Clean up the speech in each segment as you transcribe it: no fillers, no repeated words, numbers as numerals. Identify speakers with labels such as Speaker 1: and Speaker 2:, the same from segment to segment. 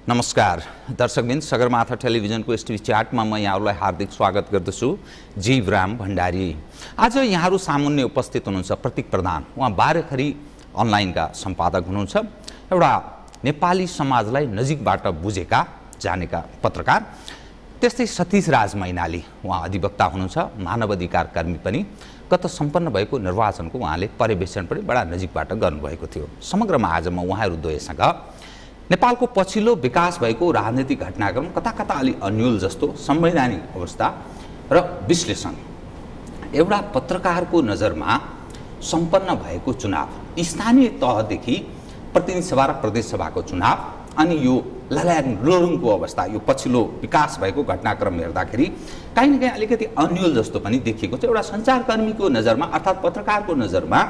Speaker 1: नमस्कार दर्शकबिन, सगरमाथा टेलिभिजनको एसटिभी च्याटमा म यहाँहरूलाई हार्दिक स्वागत गर्दछु। जीवराम भण्डारी। आज यहाँहरू सामुन्ने उपस्थित हुनुहुन्छ प्रतीक प्रधान। उहाँ बारेखरी अनलाइनका सम्पादक हुनुहुन्छ। एउटा नेपाली समाजलाई नजिकबाट बुझेका जानेका पत्रकार। त्यस्तै सतीश राज मैनाली, उहाँ अधिवक्ता हुनुहुन्छ, मानव अधिकार कर्मी पनि। गत सम्पन्न भएको निर्वाचनको उहाँले पर्यवेक्षण पनि बडा नजिकबाट गर्नुभएको थियो। समग्रमा आज म उहाँहरू दुवैसँग नेपालको पछिल्लो विकास भएको राजनीतिक घटनाक्रम, कता कता अलि अन्यल जस्तो संवैधानिक अवस्था र विश्लेषण, एउटा पत्रकारको नजरमा सम्पन्न भएको चुनाव, स्थानीय तहदेखि प्रतिनिधि सभा र प्रदेश सभाको चुनाव, अनि यो लल्याङ लोरुङको अवस्था, यो पछिल्लो विकास भएको घटनाक्रम हेर्दाखेरि कहीँ न कहीँ अलिकति अन्यल जस्तो पनि देखिएको छ। एउटा सञ्चारकर्मीको नजरमा अर्थात् पत्रकारको नजरमा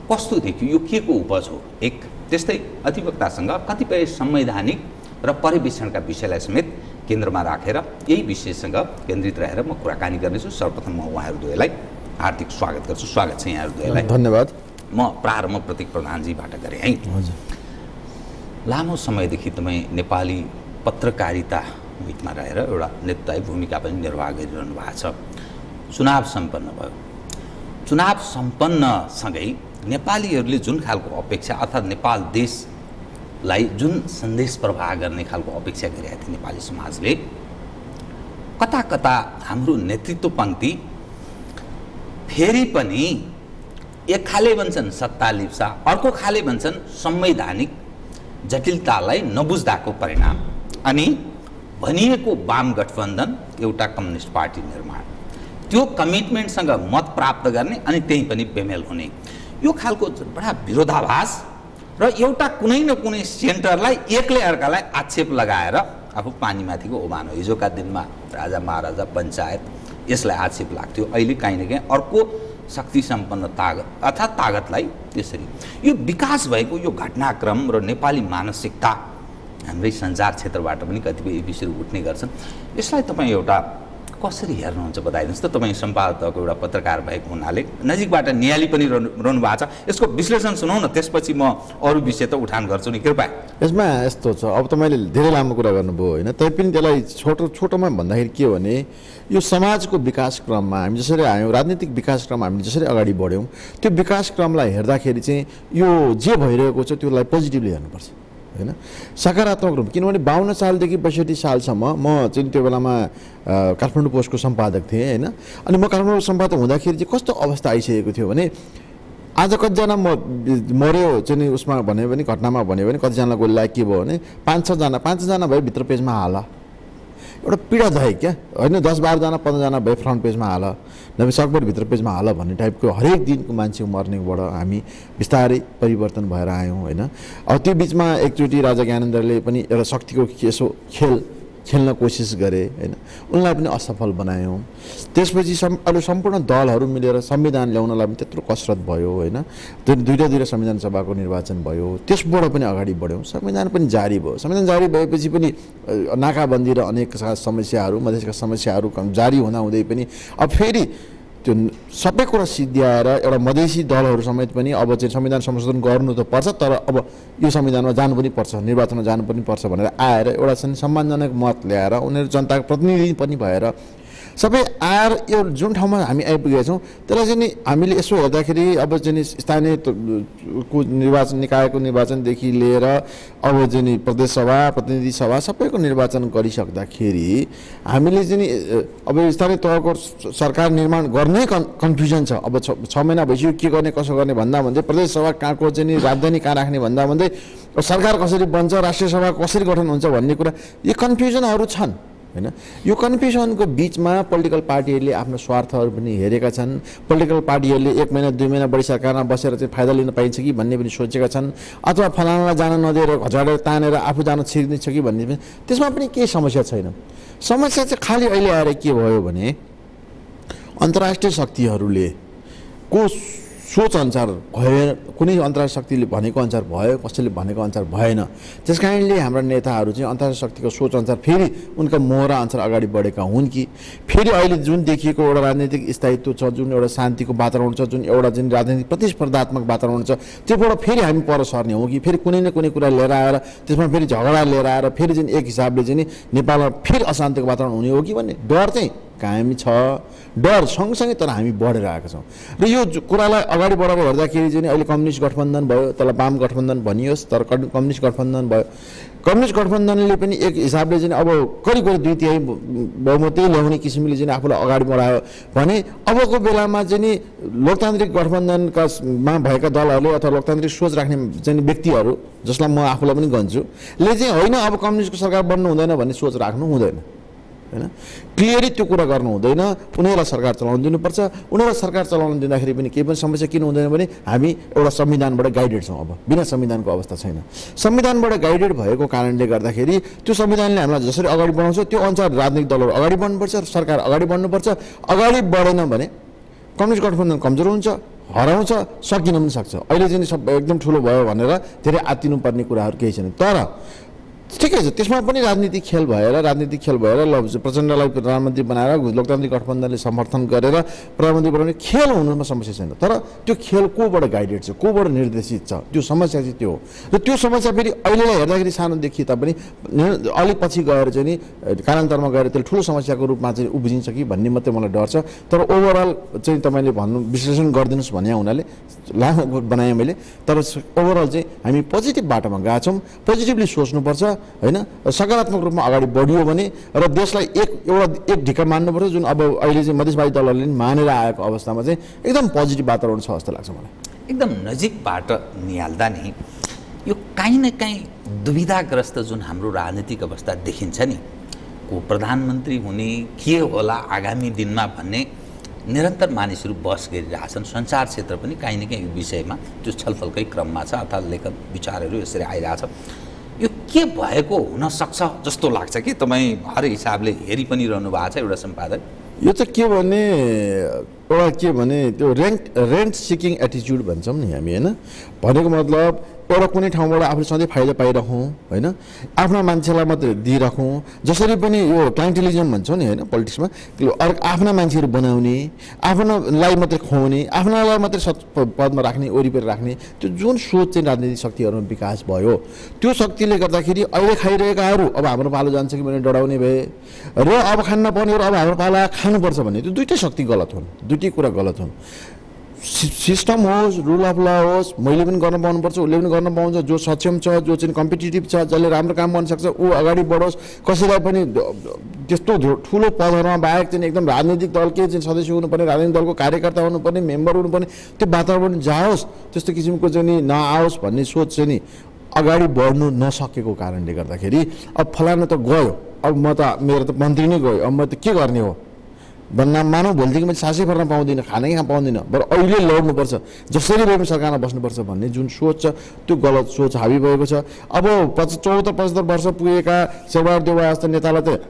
Speaker 1: कस्तो देखियो, यो के को उपज हो? एक त्यस्तै अधिवक्तासँग कतिपय संवैधानिक र पर्यवेक्षणका विषयलाई समेत केन्द्रमा राखेर यही विषयसँग केन्द्रित रहेर म कुराकानी गर्नेछु। सर्वप्रथम म उहाँहरू दुवैलाई हार्दिक स्वागत गर्छु। स्वागत छ यहाँहरू दुवैलाई।
Speaker 2: धन्यवाद।
Speaker 1: म प्रारम्भ प्रतीक प्रधानजीबाट गरेँ है।
Speaker 2: हजुर।
Speaker 1: लामो समयदेखि तपाईँ नेपाली पत्रकारिता मुहितमा रहेर एउटा नेतृत्वदायी भूमिका पनि निर्वाह गरिरहनु भएको छ। चुनाव सम्पन्न भयो। चुनाव सम्पन्नसँगै नेपालीहरूले जुन खालको अपेक्षा अर्थात् नेपाल देशलाई जुन सन्देश प्रवाह गर्ने खालको अपेक्षा गरिरहेको थियो नेपाली समाजले, कता कता हाम्रो नेतृत्व पङ्क्ति फेरि पनि एक खाले भन्छन् सत्ता लिप्सा, अर्को खाले भन्छन् संवैधानिक जटिलतालाई नबुझ्दाको परिणाम, अनि भनिएको वाम गठबन्धन एउटा कम्युनिस्ट पार्टी निर्माण, त्यो कमिटमेन्टसँग मत प्राप्त गर्ने अनि त्यही पनि बेमेल हुने, यो खालको बडा विरोधाभास र एउटा कुनै न कुनै सेन्टरलाई एकले अर्कालाई आक्षेप लगाएर आफू पानीमाथिको ओमान हो। हिजोका दिनमा राजा महाराजा पञ्चायत यसलाई आक्षेप लाग्थ्यो। अहिले काहीँ न काहीँ अर्को शक्ति सम्पन्न तागत अर्थात् तागतलाई त्यसरी यो विकास भएको यो घटनाक्रम र नेपाली मानसिकता हाम्रै सञ्चार क्षेत्रबाट पनि कतिपय विषयहरू उठ्ने गर्छन्। यसलाई तपाईँ एउटा कसरी हेर्नुहुन्छ बताइदिनुहोस् त? तपाईँ सम्पादकको एउटा पत्रकार भएको हुनाले नजिकबाट नियाली पनि रहनु भएको छ। यसको विश्लेषण सुनाउँ न, त्यसपछि म अरू विषय त उठान गर्छु नि कृपया।
Speaker 2: यसमा यस्तो छ, अब तपाईँले धेरै लामो कुरा गर्नुभयो होइन, तैपनि त्यसलाई छोटोमा भन्दाखेरि के भने यो समाजको विकास क्रममा हामी जसरी आयौँ, राजनीतिक विकास क्रम हामीले जसरी अगाडि बढ्यौँ, त्यो विकास क्रमलाई हेर्दाखेरि चाहिँ यो जे भइरहेको छ त्यसलाई पोजिटिभली हेर्नुपर्छ होइन, सकारात्मक रूप। किनभने 52 सालदेखि 62 सालसम्म म चाहिँ त्यो बेलामा काठमाडौँ पोस्टको सम्पादक थिएँ होइन। अनि म काठमाडौँ सम्पादक हुँदाखेरि चाहिँ कस्तो अवस्था आइसकेको थियो भने आज कतिजना मऱ्यो चाहिँ उसमा भन्यो भने, घटनामा भन्यो भने कतिजनालाई गोली लाग्यो, के भयो भने 5-6 जना भए भित्र पेजमा हाल, एउटा पीडादायक क्या होइन। 10-12 जना 15 जना भए फ्रन्ट पेजमा हाल, नभए सकभर भित्र पेजमा हाल भन्ने टाइपको हरेक दिनको मान्छे मर्नेबाट हामी बिस्तारै परिवर्तन भएर आयौँ होइन। अब त्यो बिचमा एकचोटि राजा ज्ञानेन्द्रले पनि एउटा शक्तिको यसो खेल्न कोसिस गरे होइन, उनलाई पनि असफल बनायौँ। त्यसपछि अरू सम्पूर्ण दलहरू मिलेर संविधान ल्याउनलाई पनि त्यत्रो कसरत भयो होइन। त्यो दुईवटा संविधान सभाको निर्वाचन भयो, त्यसबाट पनि अगाडि बढ्यौँ। संविधान पनि जारी भयो। संविधान जारी भएपछि पनि नाकाबन्दी र अनेक समस्याहरू, मधेसका समस्याहरू जारी हुँदाहुँदै पनि अब फेरि त्यो सबै कुरा सिद्ध्याएर एउटा मधेसी दलहरू समेत पनि अब चाहिँ संविधान संशोधन गर्नु त पर्छ, तर अब यो संविधानमा जानु पनि पर्छ, निर्वाचनमा जानु पनि पर्छ भनेर आएर एउटा सम्मानजनक मत ल्याएर उनीहरू जनताको प्रतिनिधि पनि भएर सबै आएर यो जुन ठाउँमा हामी आइपुगेका छौँ त्यसलाई चाहिँ नि हामीले यसो हेर्दाखेरि अब चाहिँ स्थानीय को निर्वाचन, निकायको निर्वाचनदेखि लिएर अब चाहिँ नि प्रदेश सभा, प्रतिनिधि सभा सबैको निर्वाचन गरिसक्दाखेरि हामीले चाहिँ नि अब स्थानीय तहको सरकार निर्माण गर्नै कन्फ्युजन छ। अब 6 महिना भइसक्यो के गर्ने कसो गर्ने भन्दा भन्दै, प्रदेश सभा कहाँको चाहिँ नि राजधानी कहाँ राख्ने भन्दा भन्दै, सरकार कसरी बन्छ, राष्ट्रिय सभा कसरी गठन हुन्छ भन्ने कुरा, यो कन्फ्युजनहरू छन् होइन। यो कन्फ्युजनको बिचमा पोलिटिकल पार्टीहरूले आफ्नो स्वार्थहरू पनि हेरेका छन्। पोलिटिकल पार्टीहरूले 1 महिना 2 महिना बढी सरकारमा बसेर चाहिँ फाइदा लिन पाइन्छ कि भन्ने पनि सोचेका छन्, अथवा फलानालाई जान नदिएर घचाडेर तानेर आफू जान छिर्दिन्छ कि भन्ने पनि, त्यसमा पनि केही समस्या छैन। समस्या चाहिँ खालि अहिले आएर के भयो भने अन्तर्राष्ट्रिय शक्तिहरूले को सोच अनुसार भएन, कुनै अन्तर्राष्ट्रिय शक्तिले भनेको अनुसार भयो, कसैले भनेको अनुसार भएन। त्यस कारणले हाम्रा नेताहरू चाहिँ अन्तर्राष्ट्रिय शक्तिको सोच अनुसार फेरि उनका मोहरा अनुसार अगाडि बढेका हुन् कि फेरि अहिले जुन देखिएको एउटा राजनीतिक स्थायित्व छ, जुन एउटा शान्तिको वातावरण छ, जुन एउटा जुन राजनीतिक प्रतिस्पर्धात्मक वातावरण छ, त्योबाट फेरि हामी पर सर्ने हो कि फेरि कुनै न कुनै कुरा लिएर आएर त्यसमा फेरि झगडा लिएर आएर फेरि चाहिँ एक हिसाबले चाहिँ नेपालमा फेरि अशान्तिको वातावरण हुने हो कि भन्ने डर चाहिँ कायमी छ। डर सँगसँगै तर हामी बढेर आएका छौँ र यो कुरालाई अगाडि बढाएर हेर्दाखेरि चाहिँ अहिले कम्युनिस्ट गठबन्धन भयो, त्यसलाई वाम गठबन्धन भनियोस्, तर कम्युनिस्ट गठबन्धन भयो। कम्युनिस्ट गठबन्धनले पनि एक हिसाबले चाहिँ अब करिब 2/3 बहुमतै ल्याउने किसिमले चाहिँ आफूलाई अगाडि बढायो भने अबको बेलामा चाहिँ नि लोकतान्त्रिक गठबन्धनमा भएका दलहरूले अथवा लोकतान्त्रिक सोच राख्ने चाहिँ व्यक्तिहरू, जसलाई म आफूलाई पनि गन्छु, ले चाहिँ होइन अब कम्युनिस्टको सरकार बन्नु हुँदैन भन्ने सोच राख्नु हुँदैन हैन। क्लियरली त्यो कुरा गर्नु हुँदैन। उनीहरूलाई सरकार चलाउन दिनुपर्छ। उनीहरूलाई सरकार चलाउन दिँदाखेरि पनि केही पनि समस्या किन हुँदैन भने हामी एउटा संविधानबाट गाइडेड छौँ। अब बिना संविधानको अवस्था छैन। संविधानबाट गाइडेड भएको कारणले गर्दाखेरि त्यो संविधानले हामीलाई जसरी अगाडि बढाउँछ त्यो अनुसार राजनीतिक दलहरू अगाडि बढ्नुपर्छ, सरकार अगाडि बढ्नुपर्छ। अगाडि बढेन भने कम्युनिस्ट गठबन्धन कमजोर हुन्छ, हराउँछ, सकिन पनि सक्छ। अहिले चाहिँ सब एकदम ठुलो भयो भनेर धेरै आत्तिनुपर्ने कुराहरू केही छैन। तर ठिकै छ, त्यसमा पनि राजनीतिक खेल भएर ल प्रचण्डलाई प्रधानमन्त्री बनाएर लोकतान्त्रिक गठबन्धनले समर्थन गरेर प्रधानमन्त्री बनाउने खेल हुनुमा समस्या छैन। तर त्यो खेल कोबाट गाइडेड छ, कोबाट निर्देशित छ, त्यो समस्या चाहिँ त्यो हो। र त्यो समस्या फेरि अहिलेलाई हेर्दाखेरि सानो देखिए तापनि अलिक पछि गएर चाहिँ नि कालान्तरमा गएर त्यसले ठुलो समस्याको रूपमा चाहिँ उब्जिन्छ कि भन्ने मात्रै मलाई डर छ। तर ओभरअल चाहिँ तपाईँले भन्नु विश्लेषण गरिदिनुहोस् भन्ने हुनाले लामो बनाएँ मैले। तर ओभरअल चाहिँ हामी पोजिटिभ बाटोमा गएका छौँ। पोजिटिभली सोच्नुपर्छ हैन। सकारात्मक रूपमा अगाडि बढियो भने र देशलाई एक ढिक्का मान्नुपर्छ, जुन अब अहिले चाहिँ मधेसवादी दलहरूले मानेर आएको अवस्थामा चाहिँ एकदम पोजिटिभ वातावरण छ जस्तो लाग्छ मलाई।
Speaker 1: एकदम नजिकबाट निहाल्दा नि यो काहीँ न काहीँ दुविधाग्रस्त जुन हाम्रो राजनीतिक अवस्था देखिन्छ नि, को प्रधानमन्त्री हुने के होला आगामी दिनमा भन्ने निरन्तर मानिसहरू बहस गरिरहेछन्। संसार क्षेत्र पनि काहीँ न काहीँ यो विषयमा त्यो छलफलकै क्रममा छ अथवा लेखन विचारहरू यसरी आइरहेछ। यो के भएको हुनसक्छ जस्तो लाग्छ कि तपाईँ हर हिसाबले हेरि पनि रहनु भएको छ एउटा सम्पादक?
Speaker 2: यो चाहिँ के भने त्यो रेन्ट सिकिङ एटिच्युड भन्छौँ नि हामी हैन। भनेको मतलब एउटा कुनै ठाउँबाट आफूले सधैँ फाइदा पाइराखौँ हैन, आफ्ना मान्छेलाई मात्रै दिइराखौँ। जसरी पनि यो क्लाइन्टेलिजम भन्छौँ नि हैन पोलिटिक्समा, आफ्ना मान्छेहरू बनाउने, आफ्नालाई मात्रै खुवाउने, आफ्नालाई मात्रै पदमा राख्ने, वरिपरि राख्ने, त्यो जुन सोच चाहिँ राजनीतिक शक्तिहरूमा विकास भयो, त्यो शक्तिले गर्दाखेरि अहिले खाइरहेकाहरू अब हाम्रो पालो जान्छ कि भने डराउने भए र अब खान नपर्नेहरू अब हाम्रो पाला खानुपर्छ भन्ने त्यो दुइटै शक्ति गलत हुन्, दुइटै कुरा गलत हुन्। सिस्टम होस्, रुल अफ ल होस्, मैले पनि गर्न पाउनुपर्छ, उसले पनि गर्न पाउँछ, जो सक्षम छ, जो चाहिँ कम्पिटिटिभ छ, जसले राम्रो काम गर्न सक्छ ऊ अगाडि बढोस्। कसैलाई पनि त्यस्तो ठुलो पदहरूमा बाहेक चाहिँ एकदम राजनीतिक दलकै चाहिँ सदस्य हुनुपर्ने, राजनीतिक दलको कार्यकर्ता हुनुपर्ने, मेम्बर हुनुपर्ने, त्यो वातावरण जाओस्, त्यस्तो किसिमको चाहिँ नि नआओस् भन्ने सोच चाहिँ नि अगाडि बढ्नु नसकेको कारणले गर्दाखेरि अब फलाना त गयो, अब म त मेरो त मन्त्री नै गयो, अब म त के गर्ने हो भन्ना मानव भोलिदेखि मैले सासै फेर्न पाउँदिनँ, खानै खान पाउँदिनँ, बरु अहिले लड्नुपर्छ, जसरी भए पनि सरकारमा बस्नुपर्छ भन्ने जुन सोच छ त्यो गलत सोच हावी भएको छ। अब 74-75 वर्ष पुगेका शेरबहादुर देउवा जस्तो नेतालाई त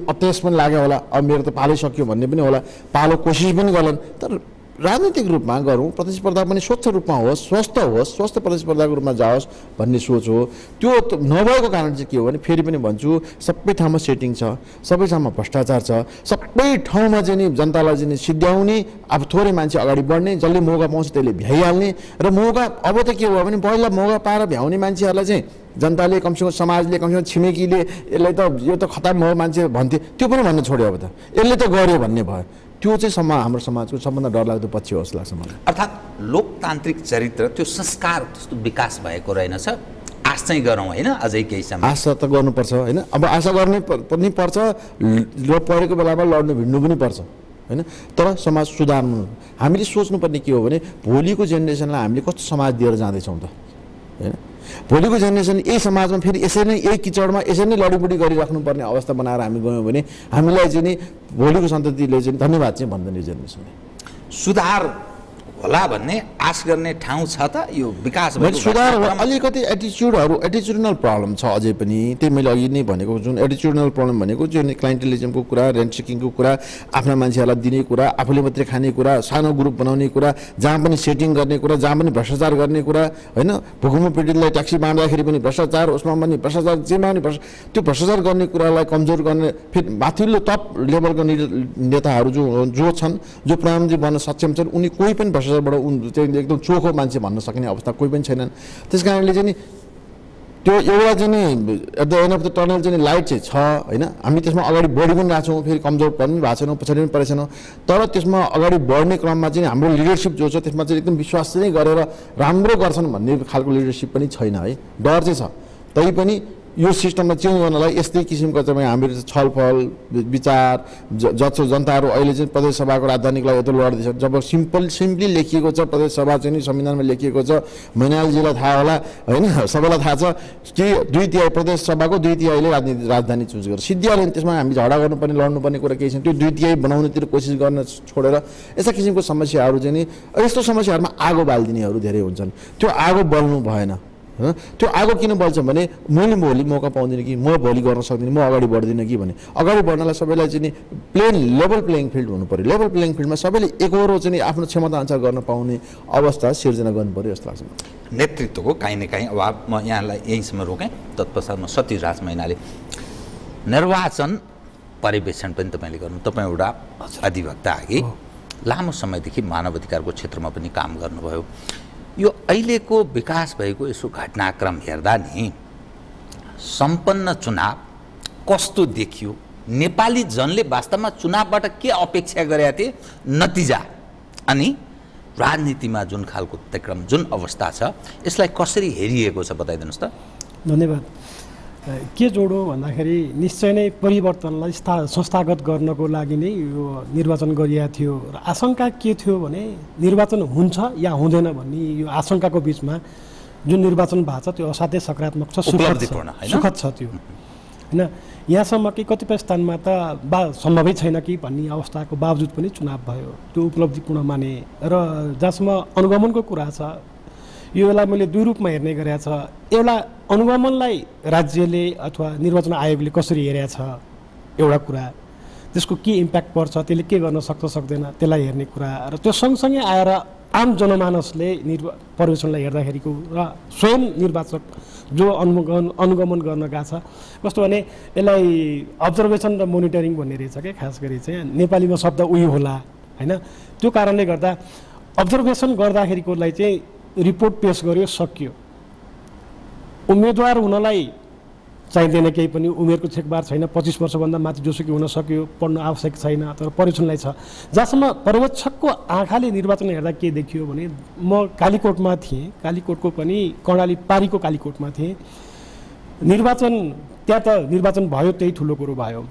Speaker 2: अत्यास पनि लाग्यो होला, अब मेरो त पालै सक्यो भन्ने पनि होला, पालो कोसिस पनि गर्लान्। तर राजनीतिक रूपमा गरौँ, प्रतिस्पर्धा पनि स्वच्छ रूपमा होस्, स्वस्थ प्रतिस्पर्धाको रूपमा जाओस् भन्ने सोच हो। त्यो नभएको कारण चाहिँ के हो भने फेरि पनि भन्छु सबै ठाउँमा सेटिङ छ, सबै ठाउँमा भ्रष्टाचार छ, सबै ठाउँमा चाहिँ नि जनतालाई चाहिँ सिद्ध्याउने, अब थोरै मान्छे अगाडि बढ्ने, जसले मौका पाउँछ त्यसले भ्याइहाल्ने। र मौका अब त के हो भने पहिला मौका पाएर भ्याउने मान्छेहरूलाई चाहिँ जनताले कमसेकम समाजले कमसेकम छिमेकीले यसलाई त यो त खतम हो मान्छे भन्थे, त्यो पनि भन्न छोड्यो। अब त यसले त गर्यो भन्ने भयो। त्यो चाहिँ हाम्रो समाजको सबभन्दा डरलाग्दो पक्ष हो जस्तो लाग्छ मलाई।
Speaker 1: अर्थात् लोकतान्त्रिक चरित्र त्यो संस्कार त्यस्तो विकास भएको रहेनछ। आश चाहिँ गरौँ होइन, अझै केही समय
Speaker 2: आशा त गर्नुपर्छ होइन। अब आशा गर्ने पनि पर्छ र परेको बेलामा लड्नु भिड्नु पनि पर्छ होइन। तर समाज सुधार्नु हामीले सोच्नुपर्ने के हो भने भोलिको जेनेरेसनलाई हामीले कस्तो समाज दिएर जाँदैछौँ त होइन। भोलिको जेनेरेसन यही समाजमा फेरि यसरी नै यही किचडमा यसरी नै लडीबुडी गरिराख्नुपर्ने अवस्था बनाएर हामी गयौँ भने हामीलाई चाहिँ नि भोलिको सन्ततिले चाहिँ धन्यवाद चाहिँ भन्दैन यो जेनेरेसनले।
Speaker 1: सुधार होला भन्ने आश गर्ने ठाउँ छ त यो विकास
Speaker 2: सुधार अलिकति एटिच्युडनल प्रब्लम छ अझै पनि। त्यही मैले अघि नै भनेको जुन एटिच्युडनल प्रब्लम भनेको जुन क्लाइन्टेलिजमको कुरा, रेन्ट सिकिङको कुरा, आफ्ना मान्छेहरूलाई दिने कुरा, आफूले मात्रै खाने कुरा, सानो ग्रुप बनाउने कुरा, जहाँ पनि सेटिङ गर्ने कुरा, जहाँ पनि भ्रष्टाचार गर्ने कुरा, होइन भूकम्प पीडितलाई ट्याक्सी बाँड्दाखेरि पनि भ्रष्टाचार, उसमा पनि भ्रष्टाचार, जेमा पनि त्यो भ्रष्टाचार गर्ने कुरालाई कमजोर गर्ने फेरि माथिल्लो टप लेभलका नेताहरू जो छन्, जो प्रधानमन्त्री बन्न सक्षम छन्, उनी कोही पनि भ्रष्टाचारबाट एकदम चोखो मान्छे भन्न सक्ने अवस्था कोही पनि छैनन्। त्यस कारणले चाहिँ नि त्यो एउटा चाहिँ नि at the end of the tunnel चाहिँ लाइट चाहिँ छ, होइन। हामी त्यसमा अगाडि बढी पनि रहेको छौँ, फेरि कमजोर पनि भएको छैनौँ, पछाडि पनि परेको छैनौँ। तर त्यसमा अगाडि बढ्ने क्रममा चाहिँ हाम्रो लिडरसिप जो छ त्यसमा चाहिँ एकदम विश्वास चाहिँ गरेर राम्रो गर्छन् भन्ने खालको लिडरसिप पनि छैन है, डर चाहिँ छ। तैपनि यो सिस्टममा चेन्ज गर्नलाई यस्तै किसिमको चाहिँ हामीहरू छलफल विचार जसो जनताहरू अहिले चाहिँ प्रदेश सभाको राजधानीको लागि यत्रो लड्दैछ। जब सिम्पली लेखिएको छ प्रदेश सभा चाहिँ नि संविधानमा लेखिएको छ, मैनालजीलाई थाहा होला होइन, सबैलाई थाहा छ कि 2/3 प्रदेश सभाको 2/3ले राजधानी चुज गरेर सिद्धिहाल्यो नि। त्यसमा हामी झगडा गर्नुपर्ने लड्नुपर्ने कुरा केही छैन। त्यो 2/3 बनाउनेतिर कोसिस गर्न छोडेर यस्ता किसिमको समस्याहरू चाहिँ नि यस्तो समस्याहरूमा आगो बालिदिनेहरू धेरै हुन्छन्। त्यो आगो बल्नु भएन। त्यो आगो किन बल्छ भने मैले भोलि मौका पाउँदिनँ कि म भोलि गर्न सक्दिनँ, म अगाडि बढ्दिनँ कि भने अगाडि बढ्नलाई सबैलाई चाहिँ नि लेभल प्लेइङ फिल्ड हुनु पऱ्यो। लेभल प्लेइङ फिल्डमा सबैले एकहोरो चाहिँ नि आफ्नो क्षमता अनुसार गर्न पाउने अवस्था सिर्जना गर्नु पऱ्यो जस्तो लाग्छ।
Speaker 1: नेतृत्वको काहीँ न काहीँ अभाव। म यहाँलाई यहीँसम्म रोकेँ, तत्पश्चात म सत्यराज मैनाली। निर्वाचन पर्यवेक्षण पनि तपाईँले गर्नु, तपाईँ एउटा अधिवक्ता अघि लामो समयदेखि मानव अधिकारको क्षेत्रमा पनि काम गर्नुभयो। यो अहिलेको विकास भएको यसो घटनाक्रम हेर्दा नि सम्पन्न चुनाव कस्तो देखियो, नेपाली जनले वास्तवमा चुनावबाट के अपेक्षा गरेका थिए, नतिजा, अनि राजनीतिमा जुन खालको त्यक्रम जुन अवस्था छ यसलाई कसरी हेरिएको छ बताइदिनुहोस् त।
Speaker 3: धन्यवाद। के जोडो भन्दाखेरि निश्चय नै परिवर्तनलाई संस्थागत गर्नको लागि नै यो निर्वाचन गरिएको थियो र आशंका के थियो भने निर्वाचन हुन्छ या हुँदैन भन्ने यो आशंकाको बिचमा जुन निर्वाचन भएको छ त्यो असाध्यै सकारात्मक छ, सुखद छ त्यो, होइन। यहाँसम्म कि कतिपय स्थानमा त सम्भवै छैन कि भन्ने अवस्थाको बावजुद पनि चुनाव भयो, त्यो उपलब्धिपूर्ण माने। र जहाँसम्म अनुगमनको कुरा छ यो बेला मैले दुई रूपमा हेर्ने गरेको छ। एउटा अनुगमनलाई राज्यले अथवा निर्वाचन आयोगले कसरी हेरेको छ एउटा कुरा, त्यसको के इम्प्याक्ट पर्छ, त्यसले के गर्न सक्छ सक्दैन त्यसलाई हेर्ने कुरा। र त्यो सँगसँगै आएर आम जनमानसले पर्यवेक्षणलाई हेर्दाखेरिको र स्वयं निर्वाचक जो अनुगमन गर्न गएको छ कस्तो भने यसलाई अब्जर्भेसन र मोनिटरिङ भन्ने रहेछ क्या, खास गरी चाहिँ नेपालीमा शब्द उही होला, होइन। त्यो कारणले गर्दा अब्जर्भेसन गर्दाखेरिकोलाई चाहिँ रिपोर्ट पेश गर्यो, सकियो। उम्मेदवार हुनलाई चाहिँदैन केही पनि, उमेरको छेकबार छैन, 25 वर्षभन्दा माथि जोसुकै हुन सक्यो, पढ्नु आवश्यक छैन, तर पर्यवेक्षणलाई छ। जहाँसम्म पर्यवेक्षकको आँखाले निर्वाचन हेर्दा के देखियो भने म कालीकोटमा थिएँ, कालीकोटको पनि कर्णाली पारीको कालीकोटमा थिएँ। निर्वाचन त्यहाँ त निर्वाचन भयो, त्यही ठुलो कुरो भयो।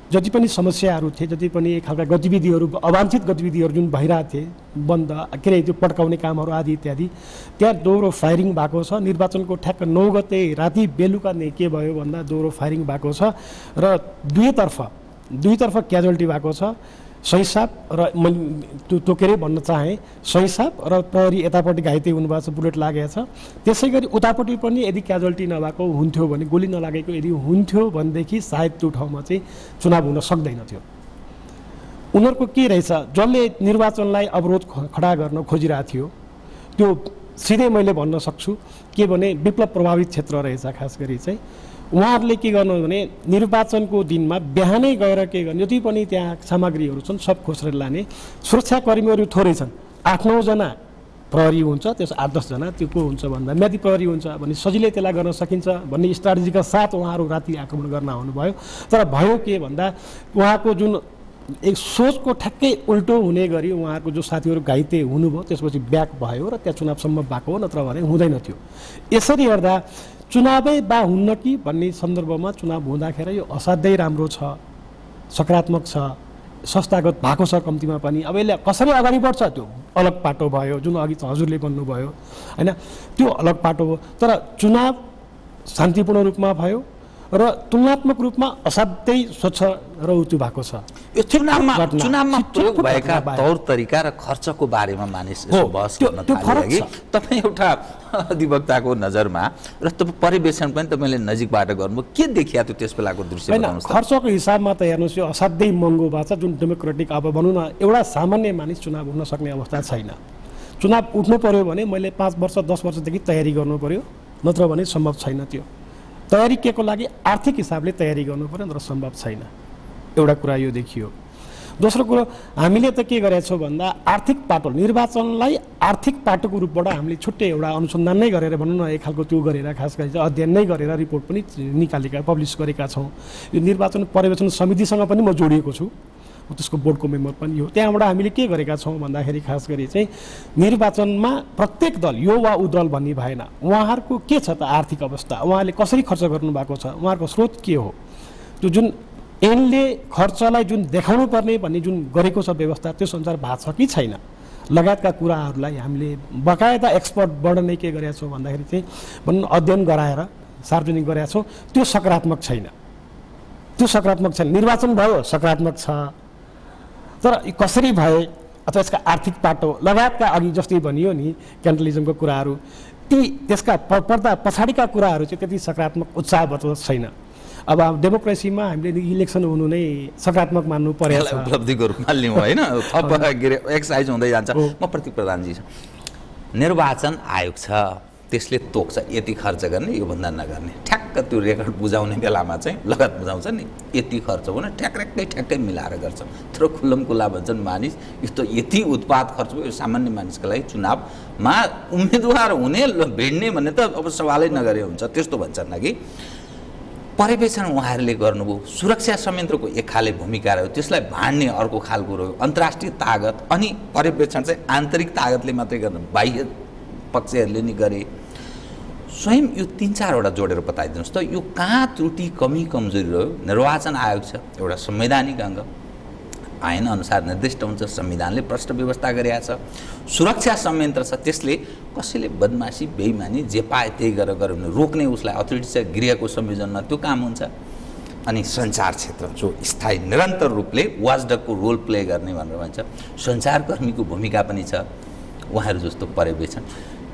Speaker 3: जति पनि समस्याहरू थिए, जति पनि एक खालका गतिविधिहरू, अवाञ्छित गतिविधिहरू जुन भइरहेको थिए, बन्द के अरे त्यो पड्काउने कामहरू आदि इत्यादि, त्यहाँ दोहोरो फायरिङ भएको छ। निर्वाचनको ठ्याक्क 9 गते राति बेलुका नै के भयो भन्दा दोहोरो फायरिङ भएको छ र दुईतर्फ क्याजुअल्टी भएको छ। सहीसाप र मैले तोकेरै भन्न चाहेँ, सहीसाप र प्रहरी यतापट्टि घाइते हुनुभएको छ, बुलेट लागेको छ। त्यसै गरी उतापट्टि पनि यदि क्याजुअल्टी नभएको हुन्थ्यो भने, गोली नलागेको यदि हुन्थ्यो भनेदेखि सायद त्यो ठाउँमा चाहिँ चुनाव हुन सक्दैन थियो। उनीहरूको के रहेछ, जसले निर्वाचनलाई अवरोध खडा गर्न खोजिरहेको थियो त्यो सिधै मैले भन्न सक्छु के भने विप्लव प्रभावित क्षेत्र रहेछ। खास गरी चाहिँ उहाँहरूले के गर्नु भने निर्वाचनको दिनमा बिहानै गएर के गर्ने, जति पनि त्यहाँ सामग्रीहरू छन् सब खोसेर लाने। सुरक्षाकर्मीहरू थोरै छन्, 8-9 जना प्रहरी हुन्छ, त्यस 8-10 जना त्यो को हुन्छ भन्दा म्यादी प्रहरी हुन्छ भने सजिलै त्यसलाई गर्न सकिन्छ भन्ने स्ट्राटेजीका साथ उहाँहरू राति आक्रमण गर्न आउनुभयो। तर भयो के भन्दा उहाँको जुन एक सोचको ठ्याक्कै उल्टो हुने गरी उहाँहरूको जो साथीहरू घाइते हुनुभयो, त्यसपछि ब्याक भयो र त्यहाँ चुनावसम्म भएको हो, नत्र भने हुँदैन थियो। यसरी हेर्दा चुनावै बा हुन्न कि भन्ने सन्दर्भमा चुनाव हुँदाखेरि यो असाध्यै राम्रो छ, सकारात्मक छ, संस्थागत भएको छ कम्तीमा पनि। अब यसले कसरी अगाडि बढ्छ त्यो अलग पाटो भयो, जुन अघि हजुरले भन्नुभयो, होइन, त्यो अलग पाटो हो। तर चुनाव शान्तिपूर्ण रूपमा भयो र तुलनात्मक रूपमा असाध्यै स्वच्छ र उच्च भएको छ।
Speaker 1: यो चुनावमा प्रयोग भएका तौर तरिका र खर्चको बारेमा मानिस बहस गर्न थाले। तपाईँ एउटा अधिवक्ताको नजरमा र परिवेषण पनि तपाईँले नजिकबाट गर्नुभयो, के देखिया थियो त्यस बेलाको दृश्य?
Speaker 3: खर्चको हिसाबमा त हेर्नुहोस्, यो असाध्यै महँगो भएको छ। जुन डेमोक्रेटिक अब भनौँ न एउटा सामान्य मानिस चुनाव उठ्न सक्ने अवस्था छैन। चुनाव उठ्नु पर्यो भने मैले 5 वर्ष 10 वर्षदेखि तयारी गर्नु पर्यो, नत्र भने सम्भव छैन। त्यो तयारी के को लागि? आर्थिक हिसाबले तयारी गर्नु पर्यो, नत्र सम्भव छैन। एउटा कुरा यो देखियो। दोस्रो कुरो, हामीले त के गरेका छौँ भन्दा आर्थिक पाटो, निर्वाचनलाई आर्थिक पाटोको रूपबाट हामीले छुट्टै एउटा अनुसन्धान नै गरेर भनौँ न, एक खालको त्यो गरेर खास गरी चाहिँ अध्ययन नै गरेर रिपोर्ट पनि निकालेका पब्लिस गरेका छौँ। यो निर्वाचन पर्यवेक्षण समितिसँग पनि म जोडिएको छु, त्यसको बोर्डको मेम्बर पनि हो। त्यहाँबाट हामीले के गरेका छौँ भन्दाखेरि खास गरी चाहिँ निर्वाचनमा प्रत्येक दल यो वा ऊ दल भन्ने भएन, उहाँहरूको के छ त आर्थिक अवस्था, उहाँले कसरी खर्च गर्नुभएको छ, उहाँहरूको स्रोत के हो, त्यो जुन ऐनले खर्चलाई जुन देखाउनु पर्ने भन्ने जुन गरेको छ व्यवस्था, त्यो संसार भएको छ कि छैन लगायतका कुराहरूलाई हामीले बकायदा एक्सपर्टबाट नै के गरेका छौँ भन्दाखेरि चाहिँ भनौँ अध्ययन गराएर सार्वजनिक गरेका छौँ। त्यो सकारात्मक छैन, त्यो सकारात्मक छैन। निर्वाचन भयो सकारात्मक छ, तर कसरी भए अथवा यसका आर्थिक पाटो लगायतका अघि जस्तै भनियो नि क्यान्टलिजमको कुराहरू, त्यसका पर्दा पछाडिका कुराहरू चाहिँ त्यति सकारात्मक उत्साहवर्धक छैन। अब डेमोक्रेसीमा हामीले इलेक्सन हुनु नै सकारात्मक मान्नु पर्यो,
Speaker 1: उपलब्धिको रूपमा लिउँ होइन, थप एक्सर्साइज हुँदै जान्छ। म प्रतीक प्रधानजी, निर्वाचन आयोग छ, त्यसले तोक्छ यति खर्च गर्ने योभन्दा नगर्ने, ठ्याक्क त्यो रेकर्ड बुझाउने बेलामा चाहिँ लगत बुझाउँछ नि, यति खर्च भने ठ्याक्कै मिलाएर गर्छ। थ्रो खुल्लम खुल्ला भन्छन् मानिस, यस्तो यति उत्पाद खर्च भयो यो सामान्य मानिसको लागि चुनावमा उम्मेदवार हुने भिड्ने भन्ने त अब सवालै नगरे हुन्छ, त्यस्तो भन्छन् कि। पर्यवेक्षण उहाँहरूले गर्नुभयो, सुरक्षा संयन्त्रको एक खाले भूमिका रह्यो, त्यसलाई भाड्ने अर्को खालको रह्यो, अन्तर्राष्ट्रिय तागत, अनि पर्यवेक्षण चाहिँ आन्तरिक तागतले मात्रै गर्नु, बाह्य पक्षहरूले नि गरे। स्वयं यो 3-4वटा जोडेर बताइदिनुहोस् त, यो कहाँ त्रुटि कमी कमजोरी रह्यो? निर्वाचन आयोग छ, एउटा संवैधानिक अङ्ग, ऐन अनुसार निर्दिष्ट हुन्छ, संविधानले प्रष्ट व्यवस्था गरेका छ। सुरक्षा संयन्त्र छ, त्यसले कसैले बदमासी बेइमानी जे पाए त्यही गरेर गर्यो भने रोक्ने उसलाई अथोरिटी छ, गृहको संयोजनमा त्यो काम हुन्छ। अनि सञ्चार क्षेत्र जो स्थायी निरन्तर रूपले वाचडगको रोल प्ले गर्ने भनेर भन्छ, सञ्चारकर्मीको भूमिका पनि छ, उहाँहरू जस्तो पर्यवेक्षण।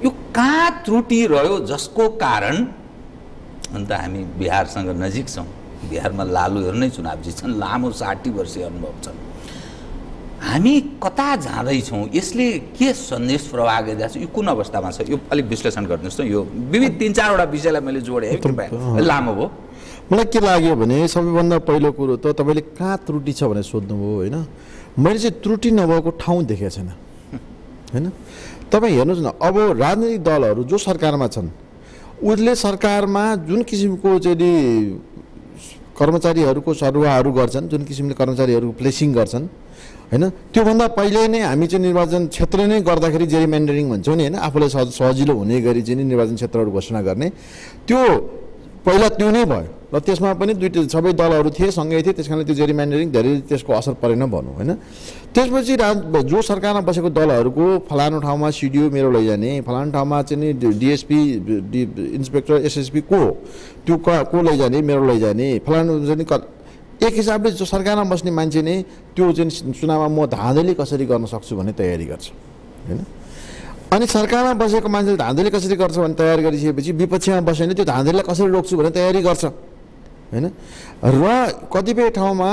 Speaker 1: यो कहाँ त्रुटि रह्यो जसको कारण? अन्त हामी बिहारसँग नजिक छौँ, बिहारमा लालुहरू नै चुनाव जित्छन्, लामो 60 वर्षीय अनुभव छ। हामी कता जाँदैछौँ? यसले के सन्देश प्रवाह गरिरहेको छ? यो कुन अवस्थामा छ? यो अलिक विश्लेषण गरिदिनुहोस् न। यो विविध 3-4वटा विषयलाई मैले जोडेँ, लामो भयो।
Speaker 2: मलाई के लाग्यो भने सबैभन्दा पहिलो कुरो त तपाईँले कहाँ त्रुटि छ भनेर सोध्नुभयो होइन। मैले चाहिँ त्रुटि नभएको ठाउँ देखेको छैन होइन। तपाईँ हेर्नुहोस् न, अब राजनीतिक दलहरू जो सरकारमा छन् उसले सरकारमा जुन किसिमको चाहिँ कर्मचारीहरूको सरुवाहरू गर्छन्, जुन किसिमले कर्मचारीहरूको प्लेसिङ गर्छन् होइन, त्योभन्दा पहिले नै हामी चाहिँ निर्वाचन क्षेत्र नै गर्दाखेरि जेरिमेन्डरिङ भन्छौँ नि होइन, आफूलाई सजिलो हुने गरी चाहिँ निर्वाचन क्षेत्रहरू घोषणा गर्ने, त्यो पहिला त्यो नै भयो र त्यसमा पनि सबै दलहरू थिए, सँगै थिए, त्यस कारणले त्यो जेरिमेन्डरिङ धेरै त्यसको असर परेन भनौँ होइन। त्यसपछि जो सरकारमा बसेको दलहरूको फलानु ठाउँमा सिडिओ मेरो लैजाने, फलानु ठाउँमा चाहिँ डिएसपी इन्सपेक्टर एसएसपी को हो त्यो को लैजाने, मेरो लैजाने, फलानु चाहिँ एक हिसाबले जो सरकारमा बस्ने मान्छे नै त्यो चाहिँ चुनावमा म धाँधली कसरी गर्न सक्छु भन्ने तयारी गर्छ होइन। अनि सरकारमा बसेको मान्छेले धाँधली कसरी गर्छ भने तयारी गरिसकेपछि विपक्षमा बस्यो भने त्यो धाँधलीलाई कसरी रोक्छु भन्ने तयारी गर्छ होइन। र कतिपय ठाउँमा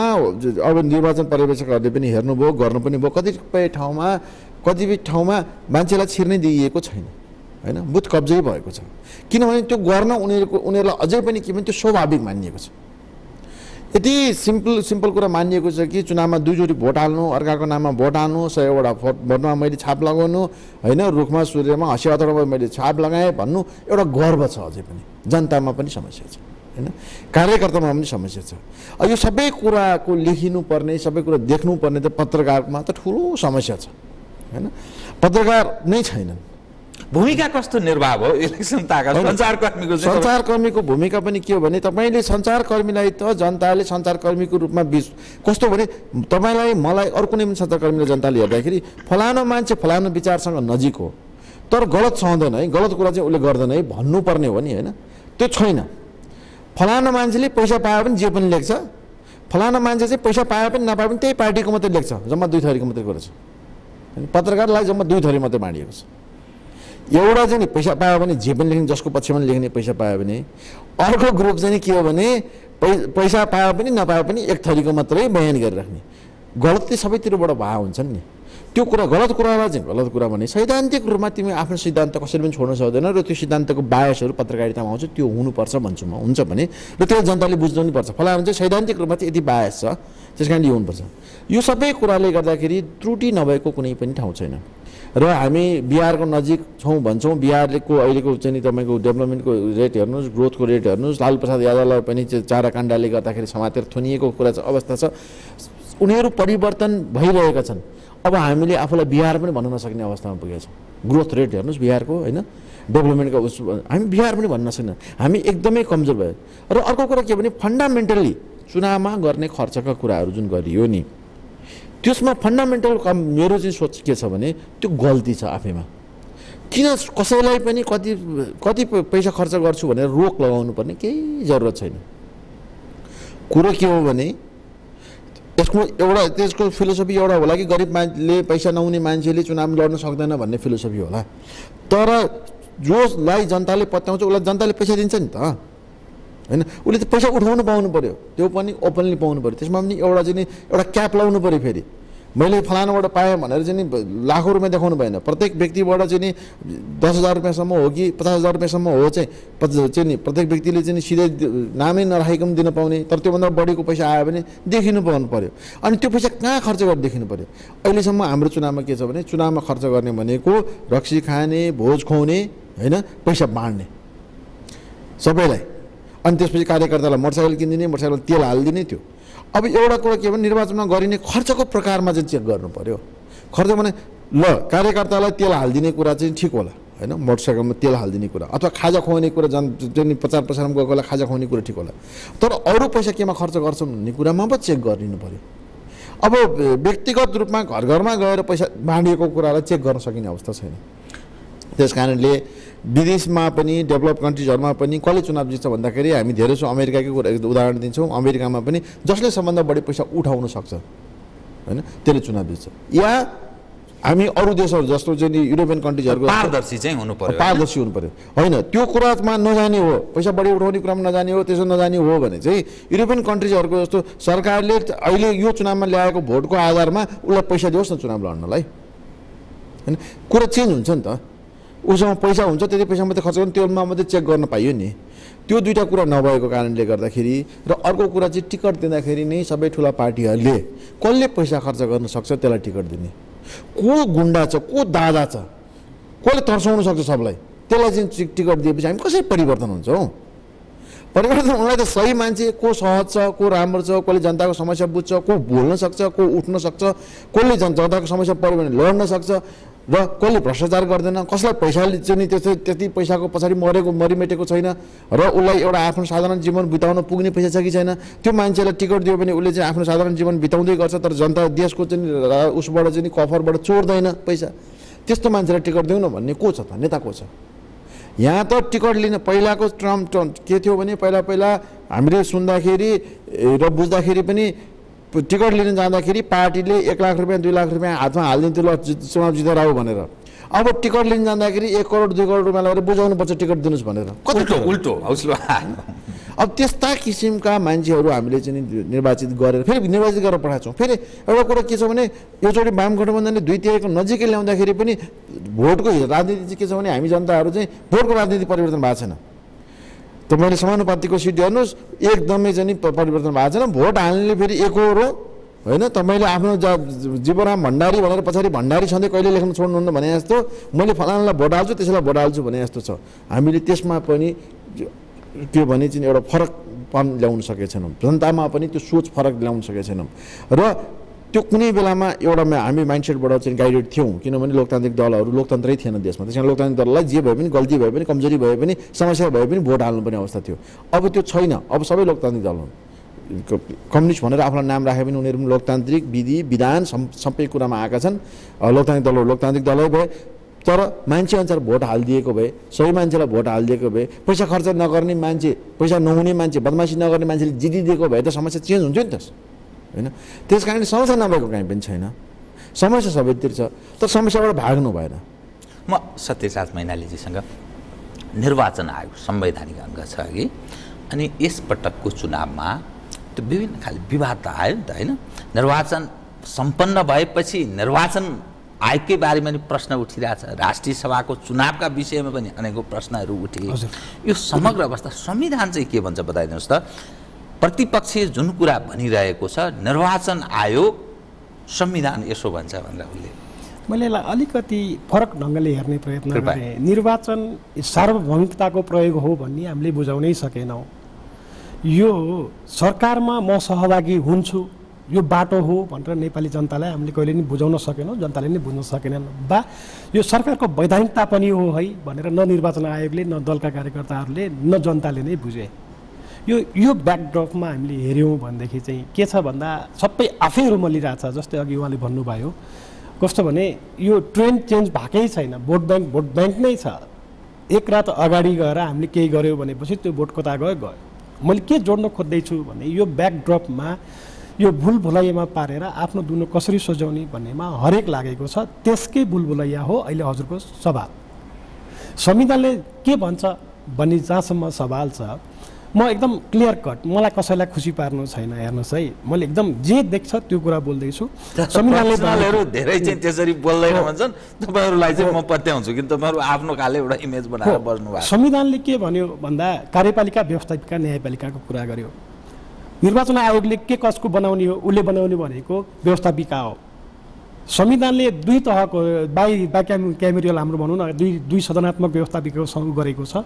Speaker 2: अब निर्वाचन पर्यवेक्षकहरूले पनि हेर्नुभयो, गर्नु पनि भयो, कतिपय ठाउँमा मान्छेलाई छिर्नै दिइएको छैन होइन, बुथ कब्जै भएको छ। किनभने त्यो गर्न उनीहरूलाई अझै पनि के भने त्यो स्वाभाविक मानिएको छ। यति सिम्पल कुरा मानिएको छ कि चुनावमा दुईचोटि भोट हाल्नु, अर्काको नाममा भोट हाल्नु, 100वटा भोटमा मैले छाप लगाउनु होइन, रुखमा सूर्यमा हँसियातरमा मैले छाप लगाएँ भन्नु एउटा गर्व छ। अझै पनि जनतामा पनि समस्या छ होइन, कार्यकर्तामा पनि समस्या छ। यो सबै कुराको लेखिनुपर्ने, सबै कुरा देख्नुपर्ने त पत्रकारमा त ठुलो समस्या छ होइन। पत्रकार नै छैनन्।
Speaker 1: भूमिका कस्तो निर्वाह भयो इलेक्सन ताका?
Speaker 2: सञ्चारकर्मीको भूमिका पनि के हो भने तपाईँले सञ्चारकर्मीलाई त जनताले सञ्चारकर्मीको रूपमा कस्तो भने तपाईँलाई मलाई अरू कुनै पनि सञ्चारकर्मीले जनताले हेर्दाखेरि फलानु मान्छे फलानु विचारसँग नजिक हो तर गलत सहँदैन है, गलत कुरा चाहिँ उसले गर्दैन है भन्नुपर्ने हो नि होइन, त्यो छैन। फलानु मान्छेले पैसा पाए पनि जे पनि लेख्छ, फलाना मान्छे चाहिँ पैसा पाए पनि नपाए पनि त्यही पार्टीको मात्रै लेख्छ, जम्मा 2 थरीको मात्रै कुरा छ। पत्रकारलाई जम्मा 2 थरी मात्रै बाँडिएको छ। एउटा चाहिँ नि पैसा पायो भने जे पनि लेख्ने, जसको पक्षमा लेख्ने पैसा पायो भने, अर्को ग्रुप चाहिँ के हो भने पैसा पायो पनि नपाए पनि 1 थरीको मात्रै बयान गरिराख्ने। गलत चाहिँ सबैतिरबाट भए हुन्छन् नि। त्यो कुरा गलत कुरालाई चाहिँ गलत कुरा भने सैद्धान्तिक रूपमा तिमी आफ्नो सिद्धान्त कसरी पनि छोड्न सक्दैन र त्यो सिद्धान्तको बायसहरू पत्रकारितामा आउँछ, त्यो हुनुपर्छ भन्छु म। हुन्छ भने र त्यो जनताले बुझ्नु नि पर्छ, फलाना चाहिँ सैद्धान्तिक रूपमा चाहिँ यति बायस छ, त्यस कारण यो हुनुपर्छ। यो सबै कुराले गर्दाखेरि त्रुटि नभएको कुनै पनि ठाउँ छैन। र हामी बिहारको नजिक छौँ भन्छौँ, बिहारको अहिलेको चाहिँ तपाईँको डेभलपमेन्टको रेट हेर्नुहोस्, ग्रोथको रेट हेर्नुहोस्, लालप्रसाद यादवलाई पनि चारा काण्डले गर्दाखेरि समातेर थुनिएको कुरा छ, अवस्था छ। उनीहरू परिवर्तन भइरहेका छन्। अब हामीले आफूलाई बिहार पनि भन्न नसक्ने अवस्थामा पुगेका छौँ। ग्रोथ रेट हेर्नुहोस् बिहारको, होइन, डेभलपमेन्टको हामी बिहार पनि भन्न नसक्ने, हामी एकदमै कमजोर भयो। र अर्को कुरा के भने फन्डामेन्टल्ली चुनावमा गर्ने खर्चका कुराहरू जुन गरियो नि, त्यसमा फन्डामेन्टल मेरो चाहिँ सोच के छ भने त्यो गल्ती छ आफैमा। किन कसैलाई पनि कति पैसा खर्च गर्छु भनेर रोक लगाउनु पर्ने केही जरुरत छैन। कुरो के हो भने त्यसको फिलोसफी एउटा होला कि गरिब मान्छेले पैसा नहुने मान्छेले चुनाव लड्न सक्दैन भन्ने फिलोसफी होला। तर जसलाई जनताले पत्याउँछ उसलाई जनताले पैसा दिन्छ नि त, होइन? उसले त पैसा उठाउनु पाउनु पऱ्यो, त्यो पनि ओपनली पाउनु पऱ्यो। त्यसमा पनि एउटा चाहिँ एउटा क्याप लाउनु पऱ्यो। फेरि मैले फलानाबाट पाएँ भनेर चाहिँ नि लाखौँ रुपियाँ देखाउनु भएन। प्रत्येक व्यक्तिबाट चाहिँ नि 10,000 रुपियाँसम्म हो कि 50,000 रुपियाँसम्म हो चाहिँ नि प्रत्येक व्यक्तिले चाहिँ सिधै नामै नराखेको पनि दिन पाउने, तर त्योभन्दा बढीको पैसा आयो भने देखिनु पाउनु पऱ्यो। अनि त्यो पैसा कहाँ खर्च गरेर देखिनु पऱ्यो। अहिलेसम्म हाम्रो चुनावमा के छ भने चुनावमा खर्च गर्ने भनेको रक्सी खाने, भोज खुवाउने, होइन, पैसा बाँड्ने सबैलाई। अनि त्यसपछि कार्यकर्तालाई मोटरसाइकल किनिदिने, मोटरसाइकल तेल हालिदिने। त्यो अब एउटा कुरा के भने निर्वाचनमा गरिने खर्चको प्रकारमा चाहिँ चेक गर्नु पर्यो। खर्च भने ल कार्यकर्तालाई तेल हालिदिने कुरा चाहिँ ठिक होला, होइन, मोटरसाइकलमा तेल हालिदिने कुरा अथवा खाजा खुवाउने कुरा, जुन प्रचार प्रसारमा गएकोलाई खाजा खुवाउने कुरा ठिक होला। तर अरू पैसा केमा खर्च गर्छौँ भन्ने कुरामा पो चेक गरिनु पर्यो। अब व्यक्तिगत रूपमा घर घरमा गएर पैसा बाँडिएको कुरालाई चेक गर्न सकिने अवस्था छैन। त्यस कारणले विदेशमा पनि डेभलप कन्ट्रिजहरूमा पनि कसले चुनाव जित्छ भन्दाखेरि हामी धेरै सो अमेरिकाकै कुरा उदाहरण दिन्छौँ। अमेरिकामा पनि जसले सबभन्दा बढी पैसा उठाउन सक्छ, होइन, त्यसले चुनाव जित्छ। या हामी अरू देशहरू जस्तो चाहिँ युरोपियन कन्ट्रिजहरूको
Speaker 1: पारदर्शी चाहिँ हुनु पर्यो,
Speaker 2: पारदर्शी हुनु पर्यो, होइन? त्यो कुरामा नजाने हो, पैसा बढी उठाउने कुरामा नजाने हो, त्यसो नजाने हो भने चाहिँ युरोपियन कन्ट्रिजहरूको जस्तो सरकारले अहिले यो चुनावमा ल्याएको भोटको आधारमा उसलाई पैसा दियोस् न चुनाव लड्नलाई, होइन? कुरा चेन्ज हुन्छ नि त। उसँग पैसा हुन्छ, त्यति पैसा मात्रै खर्च गर्ने, त्योमा मात्रै चेक गर्न पाइयो नि। त्यो दुईवटा कुरा नभएको कारणले गर्दाखेरि र अर्को कुरा चाहिँ टिकट दिँदाखेरि नै सबै ठुला पार्टीहरूले कसले पैसा खर्च गर्न सक्छ त्यसलाई टिकट दिने, को गुन्डा छ, को दादा छ, कसले तर्साउन सक्छ सबलाई, त्यसलाई चाहिँ टिकट दिएपछि हामी कसरी परिवर्तन हुन्छौँ? परिवर्तन हुनलाई त सही मान्छे को सहज छ, को राम्रो छ, कसले जनताको समस्या बुझ्छ, को बोल्न सक्छ, को उठ्न सक्छ, कसले जनताको समस्या पऱ्यो भने लड्न सक्छ, र कसले भ्रष्टाचार गर्दैन, कसलाई पैसाले चाहिँ त्यति पैसाको पछाडि मरिमेटेको छैन र उसलाई एउटा आफ्नो साधारण जीवन बिताउन पुग्ने पैसा छ कि छैन, त्यो मान्छेलाई टिकट दियो भने उसले चाहिँ आफ्नो साधारण जीवन बिताउँदै गर्छ, तर जनता देशको चाहिँ उसबाट चाहिँ कफरबाट चोर्दैन पैसा। त्यस्तो मान्छेलाई टिकट दिउँ न भन्ने को छ त? नेता को छ? यहाँ त टिकट लिन पहिलाको टर्म के थियो भने पहिला हामीले सुन्दाखेरि र बुझ्दाखेरि पनि टिकट लिन जाँदाखेरि पार्टीले 1 लाख रुपियाँ 2 लाख रुपियाँ हातमा हालिदिन्थ्यो, ल चुनाव जितेर आऊ भनेर। अब टिकट लिन जाँदाखेरि 1 करोड 2 करोड रुपियाँ लगेर बुझाउनुपर्छ टिकट दिनुहोस् भनेर।
Speaker 1: उल्टो
Speaker 2: अब त्यस्ता किसिमका मान्छेहरू हामीले चाहिँ निर्वाचित गरेर फेरि निर्वाचित गरेर पठाएको छौँ। फेरि एउटा कुरा के छ भने योचोटि वाम गठबन्धनले 2/3 नजिकै ल्याउँदाखेरि पनि भोटको राजनीति चाहिँ के छ भने हामी जनताहरू चाहिँ भोटको राजनीति परिवर्तन भएको छैन। तपाईँले समानुपातिको सिट हेर्नुहोस्, एकदमै चाहिँ परिवर्तन भएको छैन। भोट हाल्नेले फेरि एकहोरो, होइन? तपाईँले आफ्नो जीवराम भण्डारी भनेर पछाडि भण्डारी छँदै कहिले लेख्न छोड्नुहुन्न भने जस्तो, मैले फलानालाई भोट हाल्छु त्यसैलाई भोट हाल्छु भने जस्तो छ। हामीले त्यसमा पनि के भने चाहिँ एउटा फरकपन ल्याउन सकेका छैनौँ, जनतामा पनि त्यो सोच फरक ल्याउन सकेका छैनौँ। र त्यो कुनै बेलामा एउटा हामी माइन्डसेटबाट चाहिँ गाइडेड थियौँ, किनभने लोकतान्त्रिक दलहरू लोकतन्त्रै थिएन देशमा। त्यस कारण लोकतान्त्रिक दललाई जे भए पनि गल्ती भए पनि कमजोरी भए पनि समस्या भए पनि भोट हाल्नुपर्ने अवस्था थियो। अब त्यो छैन। अब सबै लोकतान्त्रिक दल हुन्। कम्युनिस्ट भनेर आफूलाई नाम राखे पनि उनीहरू पनि लोकतान्त्रिक विधि विधान सबै कुरामा आएका छन्। लोकतान्त्रिक दलहरू लोकतान्त्रिक दलै भए तर मान्छे अनुसार भोट हालिदिएको भए, सही मान्छेलाई भोट हालिदिएको भए, पैसा खर्च नगर्ने मान्छे, पैसा नहुने मान्छे, बदमासी नगर्ने मान्छेले जितिदिएको भए त समस्या चेन्ज हुन्थ्यो नि त होइन। त्यस कारणले समस्या नभएको कहीँ पनि छैन, समस्या सबैतिर छ, तर समस्याबाट भाग्नु भएन।
Speaker 1: म सत्यसाथ मैनालीजीसँग निर्वाचन आयोग संवैधानिक अङ्ग छ कि, अनि यसपटकको चुनावमा त्यो विभिन्न खाले विवाद त आयो नि त होइन। निर्वाचन सम्पन्न भएपछि निर्वाचन आयोगकै बारेमा पनि प्रश्न उठिरहेछ, राष्ट्रिय सभाको चुनावका विषयमा पनि अनेकौँ प्रश्नहरू उठे। यो समग्र अवस्था संविधान चाहिँ के भन्छ बताइदिनुहोस् त। प्रतिपक्षले जुन कुरा भनिरहेको छ निर्वाचन आयोग संविधान यसो भन्छ भनेर उसले,
Speaker 3: मैले यसलाई अलिकति फरक ढङ्गले हेर्ने प्रयत्न गरेँ। निर्वाचन सार्वभौमिकताको प्रयोग हो भन्ने हामीले बुझाउनै सकेनौँ। यो सरकारमा म सहभागी हुन्छु यो बाटो हो भनेर नेपाली जनतालाई हामीले कहिले पनि बुझाउन सकेनौँ, जनताले नै बुझ्न सकेनन्। बा यो सरकारको वैधानिकता पनि हो है भनेर न निर्वाचन आयोगले, न दलका कार्यकर्ताहरूले, न जनताले नै बुझे। यो ब्याकड्रपमा हामीले हेऱ्यौँ भनेदेखि चाहिँ के छ भन्दा सबै आफै रुमलिरहेछ। जस्तै अघि उहाँले भन्नुभयो कस्तो भने यो ट्रेन्ड चेन्ज भएकै छैन, भोट ब्याङ्क नै छ। एक रात अगाडि गएर हामीले केही गऱ्यौँ भनेपछि त्यो भोट कता गयो। मैले के जोड्न खोज्दैछु भने यो ब्याकड्रपमा यो भुलभुलैयामा पारेर आफ्नो दुनो कसरी सजाउने भन्नेमा हरेक लागेको छ। त्यसकै भुलभुलैया हो अहिले हजुरको सवाल। संविधानले के भन्छ भन्ने जहाँसम्म सवाल छ, म एकदम क्लियर कट, मलाई कसैलाई खुसी पार्नु छैन। हेर्नुहोस् है, मैले एकदम जे देख्छ त्यो कुरा बोल्दैछु।
Speaker 1: संविधानले धेरै चाहिँ त्यसरी बोल्दैन भन्छन्, तपाईँहरूलाई चाहिँ म पत्याउँछु कि तपाईँहरू आफ्नो खाले एउटा इमेज बनाएर बस्नु भएको।
Speaker 3: संविधानले के भन्यो भन्दा कार्यपालिका, व्यवस्थापिका, न्यायपालिकाको कुरा गर्यो। निर्वाचन आयोगले के कसको बनाउने हो, उसले बनाउने भनेको व्यवस्थापिका हो। संविधानले दुई तहको बाइक्यामेरियल हाम्रो भनौँ न दुई सदनात्मक व्यवस्थापिकाको गरेको छ।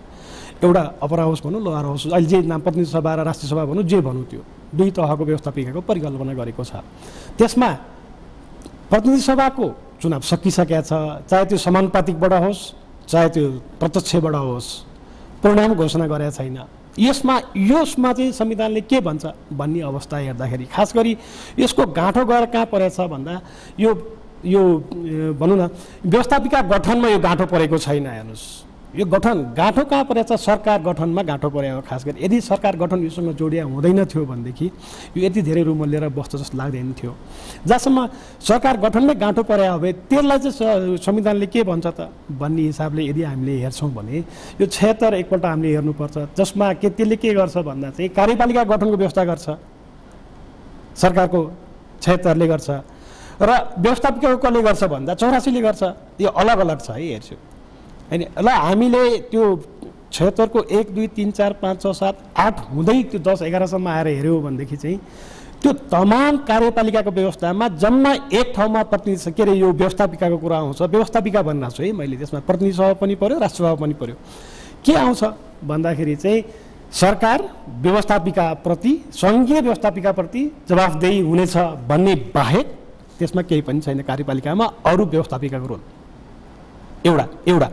Speaker 3: एउटा अपर हाउस भनौँ, लोअर हाउस, अहिले जे नाम प्रतिनिधि सभा र राष्ट्रिय सभा भनौँ, जे भनौँ त्यो दुई तहको व्यवस्थापिकाको परिकल्पना गरेको छ। त्यसमा प्रतिनिधि सभाको चुनाव सकिसकेका छ, चाहे त्यो समानुपातिकबाट होस् चाहे त्यो प्रत्यक्षबाट होस्, परिणाम घोषणा गरेका छैन। यसमा चाहिँ संविधानले के भन्छ भन्ने अवस्था हेर्दाखेरि खास गरी यसको गाँठो गएर कहाँ परेछ भन्दा यो भनौँ न व्यवस्थापिका गठनमा यो गाँठो परेको छैन। हेर्नुहोस्, यो गाँठो कहाँ परेछ, सरकार गठनमा गाँठो परेको। खास गरी यदि सरकार गठन योसँग जोडिया हुँदैन थियो भनेदेखि यो यति धेरै रुमल लिएर बस्छ जस्तो लाग्दैन थियो। जहाँसम्म सरकार गठनमै गाँठो परेको भए त्यसलाई चाहिँ संविधानले के भन्छ त भन्ने हिसाबले यदि हामीले हेर्छौँ भने यो 76 एकपल्ट हामीले हेर्नुपर्छ, जसमा त्यसले के गर्छ भन्दा चाहिँ कार्यपालिका गठनको व्यवस्था गर्छ सरकारको 76 ले गर्छ, र व्यवस्थापिकाको कसले गर्छ भन्दा 84 ले गर्छ। यो अलग अलग छ है, हेर्छु होइन। ल हामीले त्यो 76 को 1 2 3 4 5 6 7 8 हुँदै त्यो 10 11 सम्म आएर हेऱ्यौँ भनेदेखि चाहिँ त्यो तमाम कार्यपालिकाको व्यवस्थामा जम्मा एक ठाउँमा प्रतिनिधि के अरे यो व्यवस्थापिकाको कुरा आउँछ। व्यवस्थापिका भन्न छु है मैले, त्यसमा प्रतिनिधि सभा पनि पर्यो, राष्ट्रिय सभा पनि पर्यो। के आउँछ भन्दाखेरि चाहिँ सरकार व्यवस्थापिकाप्रति, सङ्घीय व्यवस्थापिकाप्रति जवाफदेही हुनेछ भन्ने बाहेक त्यसमा केही पनि छैन। कार्यपालिकामा अरू व्यवस्थापिकाको रोल एउटा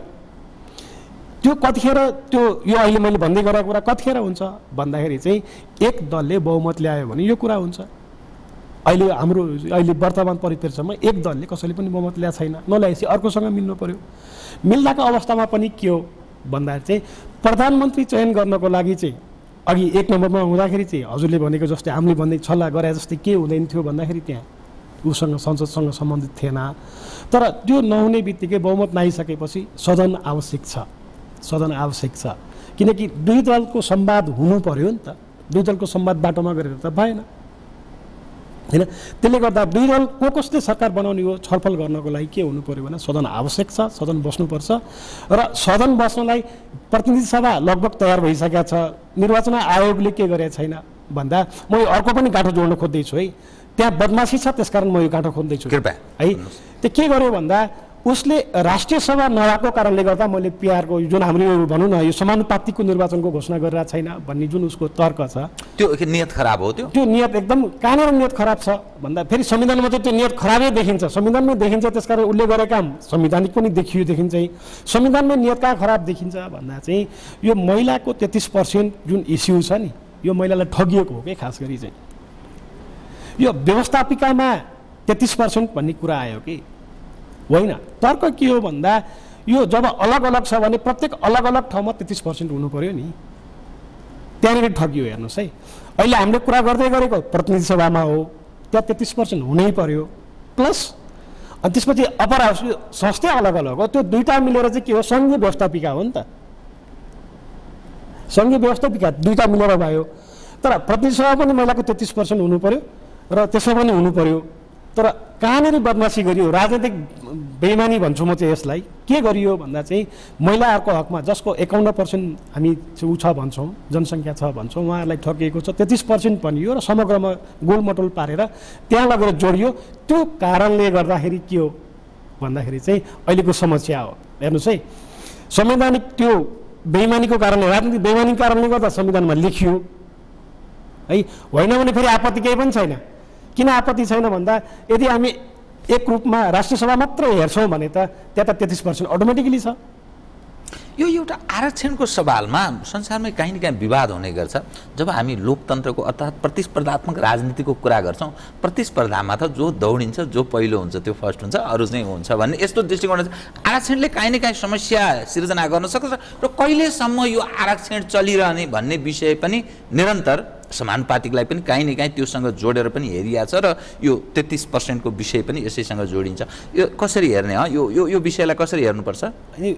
Speaker 3: त्यो कतिखेर त्यो यो अहिले मैले भन्दै गरेको कुरा कतिखेर हुन्छ भन्दाखेरि चाहिँ एक दलले बहुमत ल्यायो भने यो कुरा हुन्छ। अहिले वर्तमान परिप्रेक्ष्यमा एक दलले कसैले पनि बहुमत ल्याएको छैन, नल्याएपछि अर्कोसँग मिल्नु पर्यो। मिल्दाको अवस्थामा पनि के हो भन्दाखेरि चाहिँ प्रधानमन्त्री चयन गर्नको लागि चाहिँ अघि 1 नम्बरमा हुँदाखेरि चाहिँ हजुरले भनेको जस्तै हामीले भन्दै छल्ला गरे जस्तै के हुँदैन थियो भन्दाखेरि त्यहाँ उसँग संसदसँग सम्बन्धित थिएन। तर त्यो नहुने बित्तिकै बहुमत नआइसकेपछि सदन आवश्यक छ, किनकि दुई दलको संवाद हुनु पर्यो नि त। दुई दलको संवाद बाटोमा गरेर त भएन हैन। त्यसले गर्दा दुई दल कसले सरकार बनाउने हो छलफल गर्नको लागि के हुनु पर्यो भने सदन आवश्यक छ, सदन बस्नुपर्छ। र सदन बस्नलाई प्रतिनिधि सभा लगभग तयार भइसकेको छ। निर्वाचन आयोगले के गरेको छैन भन्दा म यो अर्को पनि गाँठो जोड्न खोज्दैछु है, त्यहाँ बदमासी छ, त्यसकारण म यो गाँठो खोज्दैछु है। त्यो के गर्यो भन्दा उसले राष्ट्रिय सभा नभएको कारणले गर्दा मैले पिआरको जुन हाम्रो भनौँ न यो समानुपातिकको निर्वाचनको घोषणा गरिरहेको छैन भन्ने जुन उसको तर्क छ,
Speaker 1: त्यो नियत खराब हो। त्यो
Speaker 3: नियत एकदम कहाँनिर नियत खराब छ भन्दा फेरि संविधानमा चाहिँ त्यो नियत खराबै देखिन्छ, संविधानमै देखिन्छ। त्यसकारण उसले गरेको काम संवैधानिक पनि देखिन्छ। संविधानमै नियत कहाँ खराब देखिन्छ भन्दा चाहिँ यो महिलाको 33% जुन इस्यु छ नि, यो महिलालाई ठगिएको हो कि खास गरी चाहिँ यो व्यवस्थापिकामा 33% भन्ने कुरा आयो कि होइन। तर्क के हो भन्दा यो जब अलग अलग छ भने प्रत्येक अलग अलग ठाउँमा 33% हुनु पर्यो नि, त्यहाँनिर ठगियो। हेर्नुहोस् है, अहिले हामीले कुरा गर्दै गरेको प्रतिनिधि सभामा हो, त्यहाँ 33% हुनै पर्यो प्लस, अनि त्यसपछि अपर हाउस संस्थै अलग अलग हो, त्यो दुईटा मिलेर चाहिँ के हो, सङ्घीय व्यवस्थापिका हो नि त, सङ्घीय व्यवस्थापिका दुईटा मिलेर भयो। तर प्रतिनिधि सभा पनि महिलाको 33% हुनु पर्यो र त्यसमा पनि हुनु पर्यो। तर कहाँनिर बदमासी गरियो, राजनीतिक बेइमानी भन्छु म चाहिँ यसलाई, के गरियो भन्दा चाहिँ महिलाहरूको हकमा जसको 51% हामी ऊ छ भन्छौँ, जनसङ्ख्या छ भन्छौँ, उहाँहरूलाई ठगिएको छ 33% पनि यो, र समग्रमा गोलमटोल पारेर त्यहाँ लगेर जोडियो। त्यो कारणले गर्दाखेरि के हो भन्दाखेरि चाहिँ अहिलेको समस्या हो। हेर्नुहोस् है, संवैधानिक त्यो बेइमानीको कारणले, राजनीतिक बेइमानीको कारणले गर्दा संविधानमा लेखियो है, होइन भने फेरि आपत्ति केही पनि छैन। किन आपत्ति छैन भन्दा यदि हामी एक रूपमा राष्ट्रिय सभा मात्रै हेर्छौँ भने त त्यहाँ त 33% अटोमेटिकली छ।
Speaker 1: यो एउटा आरक्षणको सवालमा संसारमै काहीँ न काहीँ विवाद हुने गर्छ। जब हामी लोकतन्त्रको अर्थात् प्रतिस्पर्धात्मक राजनीतिको कुरा गर्छौँ, प्रतिस्पर्धामा त जो दौडिन्छ, जो पहिलो हुन्छ त्यो फर्स्ट हुन्छ, अरू चाहिँ हुन्छ भन्ने यस्तो दृष्टिकोण छ। आरक्षणले काहीँ न काहीँ समस्या सिर्जना गर्न सक्छ र कहिलेसम्म यो आरक्षण चलिरहने भन्ने विषय पनि निरन्तर समानुपातिकलाई पनि काहीँ न काहीँ त्योसँग जोडेर पनि हेरिया छ, र यो 33% को विषय पनि यसैसँग जोडिन्छ। यो कसरी हेर्ने हो, यो विषयलाई कसरी हेर्नुपर्छ?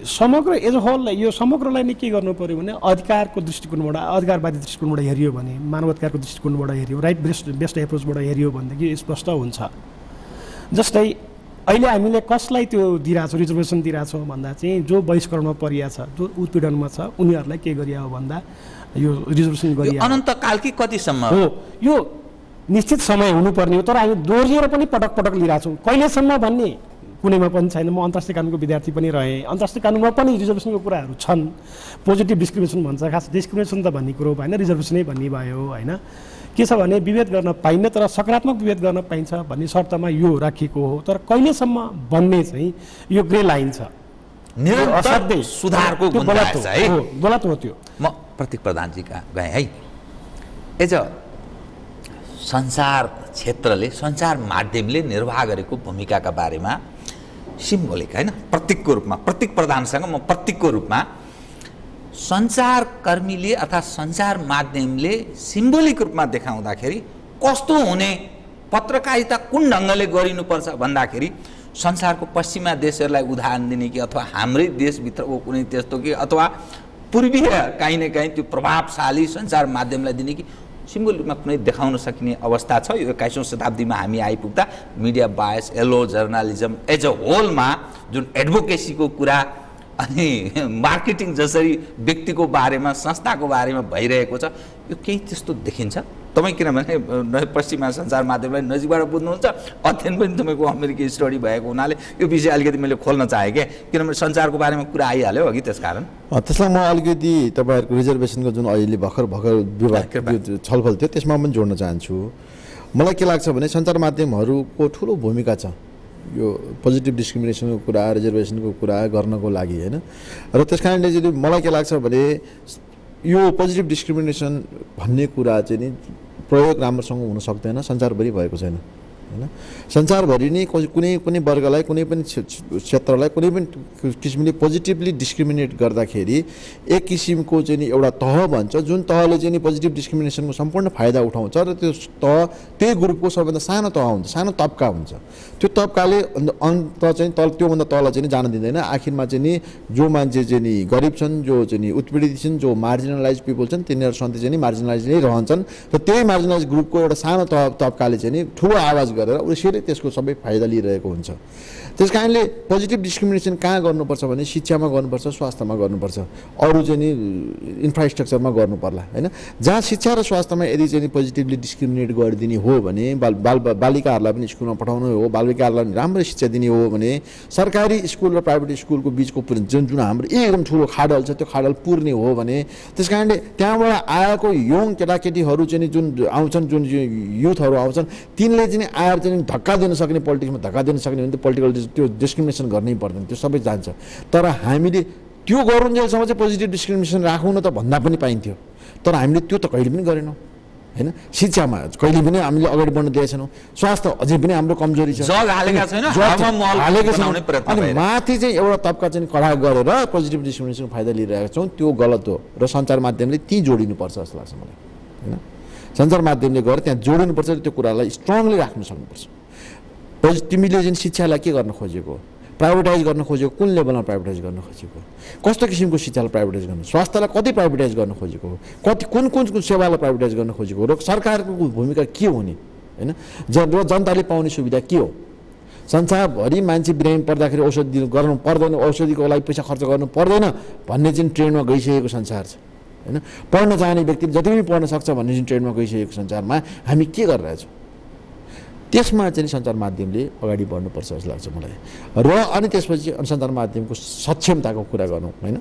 Speaker 3: समग्र एज अ होल यो समग्रलाई नै के गर्नु पर्यो भने अधिकारको दृष्टिकोणबाट, अधिकारवादी दृष्टिकोणबाट हेरियो भने, मानवाधिकारको दृष्टिकोणबाट हेरियो, राइट बेस्ट एप्रोचबाट हेरियो भनेदेखि स्पष्ट हुन्छ। जस्तै अहिले हामीले कसलाई त्यो दिइरहेछौँ, रिजर्भेसन दिइरहेछौँ भन्दा चाहिँ जो बहिष्करणमा परिया छ, जो उत्पीडनमा छ, उनीहरूलाई के गरिया हो भन्दा यो रिजर्भेसन गरिया
Speaker 1: अनन्तकाल कि कतिसम्म
Speaker 3: हो, यो निश्चित समय हुनुपर्ने हो। तर हामी दोहोरिएर पनि पटक पटक लिइरहेछौँ, कहिलेसम्म भन्ने कुनैमा पनि छैन। म अन्तर्राष्ट्रिय कानुनको विद्यार्थी पनि रहेँ, अन्तर्राष्ट्रिय कानुनमा पनि रिजर्भेसनको कुराहरू छन्। पोजिटिभ डिस्क्रिमिनेसन भन्छ, खास डिस्क्रिमिनेसन त भन्ने कुरो भएन, रिजर्भेसनै भन्ने भयो होइन। के छ भने विभेद गर्न पाइन्न, तर सकारात्मक विभेद गर्न पाइन्छ भन्ने शर्तमा यो राखिएको हो। तर कहिलेसम्म भन्ने चाहिँ यो ग्रे लाइन छ,
Speaker 1: असाध्यै सुधारको गुन्जाइस छ है,
Speaker 3: गलत हो त्यो।
Speaker 1: म प्रतीक प्रधानजी कहाँ गएँ है, एज अ सञ्चार क्षेत्रले, सञ्चार माध्यमले निर्वाह गरेको भूमिकाका बारेमा सिम्बोलिक होइन, प्रतीकको रूपमा, प्रतीक प्रधानसँग म प्रतीकको रूपमा, सञ्चारकर्मीले अथवा सञ्चार माध्यमले सिम्बोलिक रूपमा देखाउँदाखेरि कस्तो हुने, पत्रकारिता कुन ढङ्गले गरिनुपर्छ भन्दाखेरि संसारको पश्चिमा देशहरूलाई उदाहरण दिने कि अथवा हाम्रै देशभित्रको कुनै त्यस्तो कि अथवा पूर्वीय काहीँ न काहीँ त्यो प्रभावशाली सञ्चार माध्यमलाई दिने कि सिम्बोलिकमा कुनै देखाउन सकिने अवस्था छ। यो 21औं शताब्दीमा हामी आइपुग्दा media bias, yellow journalism as a होलमा जुन एडभोकेसीको कुरा अनि मार्केटिङ जसरी व्यक्तिको बारेमा, संस्थाको बारेमा भइरहेको छ, यो केही त्यस्तो देखिन्छ? तपाईँ किनभने पश्चिमा सञ्चार माध्यमलाई नजिकबाट बुझ्नुहुन्छ, अध्ययन पनि तपाईँको अमेरिकी स्टडी भएको हुनाले यो विषय अलिकति मैले खोल्न चाहेँ क्या, किनभने सञ्चारको बारेमा कुरा आइहाल्यो अघि, त्यसकारण
Speaker 2: त्यसलाई म अलिकति तपाईँहरूको रिजर्भेसनको जुन अहिले भर्खर विवाद छलफल थियो त्यसमा पनि जोड्न चाहन्छु। मलाई के लाग्छ भने सञ्चार माध्यमहरूको ठुलो भूमिका छ यो पोजिटिभ डिस्क्रिमिनेसनको कुरा, रिजर्भेसनको कुरा गर्नको लागि होइन। र त्यस कारणले चाहिँ मलाई के लाग्छ भने यो पोजिटिभ डिस्क्रिमिनेसन भन्ने कुरा चाहिँ नि प्रयोग राम्रोसँग हुन सक्दैन, सञ्चारभरि भएको छैन होइन। संसारभरि नै कुनै पनि वर्गलाई, कुनै पनि क्षेत्रलाई कुनै पनि किसिमले पोजिटिभली डिस्क्रिमिनेट गर्दाखेरि एक किसिमको चाहिँ नि एउटा तह भन्छ, जुन तहले चाहिँ नि पोजिटिभ डिस्क्रिमिनेसनको सम्पूर्ण फाइदा उठाउँछ र त्यो तह त्यही ग्रुपको सबभन्दा सानो तह हुन्छ, सानो तबका हुन्छ। त्यो तबकाले अन्त चाहिँ त्योभन्दा तल चाहिँ जान दिँदैन। आखिरमा चाहिँ नि जो मान्छे चाहिँ नि गरिब छन्, जो चाहिँ नि उत्पीडित छन्, जो मार्जिनलाइज पिपल छन्, तिनीहरू सधैँ चाहिँ नि मार्जिनलाइज नै रहन्छन् र त्यही मार्जिनलाइज ग्रुपको एउटा सानो तबकाले चाहिँ नि ठुलो आवाज गरेर उसैले त्यसको सबै फाइदा लिइरहेको हुन्छ। त्यस कारणले पोजिटिभ डिस्क्रिमिनेसन कहाँ गर्नुपर्छ भने शिक्षामा गर्नुपर्छ, स्वास्थ्यमा गर्नुपर्छ, अरू चाहिँ नि इन्फ्रास्ट्रक्चरमा गर्नु पर्ला होइन। जहाँ शिक्षा र स्वास्थ्यमा यदि चाहिँ पोजिटिभली डिस्क्रिमिनेट गरिदिने हो भने, बालिकाहरूलाई पनि स्कुलमा पठाउनु हो, बालिकाहरूलाई पनि राम्रो शिक्षा दिने हो भने सरकारी स्कुल र प्राइभेट स्कुलको बिचको जुन हाम्रो एकदम ठुलो खाडल छ त्यो खाडल पुर्ने हो भने, त्यस कारणले त्यहाँबाट आएको यङ केटाकेटीहरू चाहिँ जुन आउँछन्, जुन युथहरू आउँछन्, तिनले चाहिँ आएर चाहिँ धक्का दिन सक्ने, पोलिटिक्समा धक्का दिन सक्ने भने पोलिटिकल त्यो डिस्क्रिमिनेसन गर्नै पर्दैन, त्यो सबै जान्छ। तर हामीले त्यो गरुन्जेलसम्म चाहिँ पोजिटिभ डिस्क्रिमिनेसन राखौँ न त भन्दा पनि पाइन्थ्यो, तर हामीले त्यो त कहिले पनि गरेनौँ हैन शिक्षामा कहिले पनि हामीले अगाडि बढ्न दिएका छैनौँ स्वास्थ्य अझै पनि हाम्रो कमजोरी छ
Speaker 1: जग हालेका छैन
Speaker 2: अनि माथि चाहिँ एउटा तबका चाहिँ कडा गरेर पोजिटिभ डिस्क्रिमिनेसनको फाइदा लिइरहेका छौँ त्यो गलत हो र सञ्चार माध्यमले ती जोडिनुपर्छ जस्तो लाग्छ मलाई हैन सञ्चार माध्यमले गएर त्यहाँ जोडिनुपर्छ त्यो कुरालाई स्ट्रङली राख्न सक्नुपर्छ तिमीले चाहिँ शिक्षालाई के गर्न खोजेको प्राइभेटाइज गर्न खोजेको कुन लेभलमा प्राइभेटाइज गर्न खोजेको कस्तो किसिमको शिक्षालाई प्राइभेटाइज गर्नु स्वास्थ्यलाई कति प्राइभेटाइज गर्न खोजेको कति कुन सेवालाई प्राइभेटाइज गर्न खोजेको र सरकारको भूमिका के हुने हैन जनताले पाउने सुविधा के हो संसारभरि मान्छे बिरामी पर्दाखेरि औषधि दिनु गर्नु पर्दैन औषधिको लागि पैसा खर्च गर्नु पर्दैन भन्ने चाहिँ ट्रेन्डमा गइसकेको संसार छ हैन पढ्न चाहने व्यक्तिले जति पनि पढ्न सक्छ भन्ने चाहिँ ट्रेन्डमा गइसकेको संसारमा हामी के गरिरहेछौँ त्यसमा चाहिँ सञ्चार माध्यमले अगाडि बढ्नुपर्छ जस्तो लाग्छ मलाई र अनि त्यसपछि सञ्चार माध्यमको सक्षमताको कुरा गरौँ हैन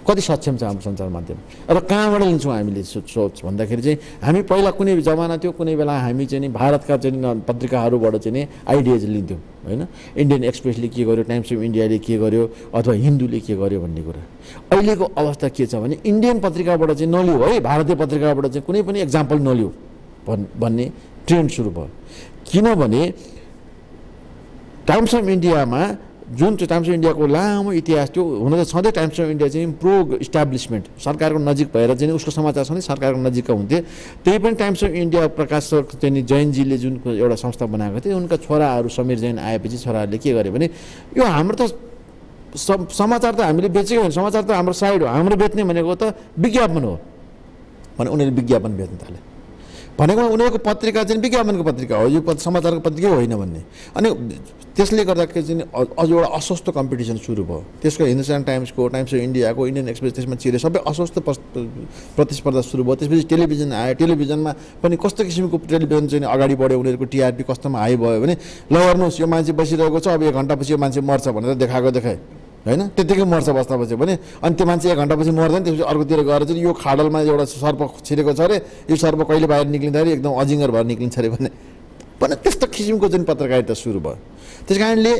Speaker 2: कति सक्षम छ हाम्रो सञ्चार माध्यम र कहाँबाट लिन्छौँ हामीले सोच भन्दाखेरि चाहिँ हामी पहिला कुनै जमाना थियो कुनै बेला हामी चाहिँ भारतका चाहिँ पत्रिकाहरूबाट चाहिँ आइडियाज लिन्थ्यौँ हैन इन्डियन एक्सप्रेसले के गर्यो टाइम्स अफ इन्डियाले के गर्यो अथवा हिन्दूले के गर्यो भन्ने कुरा अहिलेको अवस्था के छ भने इन्डियन पत्रिकाबाट चाहिँ नलियो है भारतीय पत्रिकाबाट चाहिँ कुनै पनि एक्जाम्पल नलियो भन्ने ट्रेन्ड सुरु भयो किनभने टाइम्स अफ इन्डियामा जुन चाहिँ टाइम्स अफ इन्डियाको लामो इतिहास थियो हुन त सधैँ टाइम्स अफ इन्डिया चाहिँ प्रो इस्टाब्लिसमेन्ट सरकारको नजिक भएर चाहिँ उसको समाचार सधैँ सरकारको नजिकका हुन्थे त्यही पनि टाइम्स अफ इन्डिया प्रकाशक चाहिँ जैनजीले जुन एउटा संस्था बनाएको थियो उनका छोराहरू समीर जैन आएपछि छोराहरूले के गर्यो भने यो हाम्रो त समाचार त हामीले बेचेको होइन समाचार त हाम्रो साइड हो हाम्रो बेच्ने भनेको त विज्ञापन हो भने उनीहरूले विज्ञापन बेच्न थाले भनेको उनीहरूको पत्रिका चाहिँ विज्ञापनको पत्रिका हो यो समाचारको पत्रिका होइन भन्ने अनि त्यसले गर्दाखेरि चाहिँ अझ एउटा अस्वस्थ कम्पिटिसन सुरु भयो त्यसको हिन्दुस्तान टाइम्सको टाइम्स अफ इन्डियाको इन्डियन एक्सप्रेस त्यसमा चिरे सबै अस्वस्थ प्रतिस्पर्धा सुरु भयो त्यसपछि टेलिभिजन आयो टेलिभिजनमा पनि कस्तो किसिमको टेलिभिजन चाहिँ अगाडि बढ्यो उनीहरूको टिआरपी कस्तोमा हाई भयो भने ल हेर्नुहोस् यो मान्छे बसिरहेको छ अब 1 घन्टापछि यो मान्छे मर्छ भनेर देखाए हैन त्यतिकै मर्छ बस्दापछि भने अनि त्यो मान्छे 1 घन्टापछि मर्दैन त्यसपछि अर्कोतिर गएर चाहिँ यो खाडलमा एउटा सर्प छिरेको छ अरे यो सर्प कहिले बाहिर निक्लिँदाखेरि एकदम अजिङ्गर भएर निक्लिन्छ अरे भने त्यस्तो किसिमको चाहिँ पत्रकारिता सुरु भयो त्यस कारणले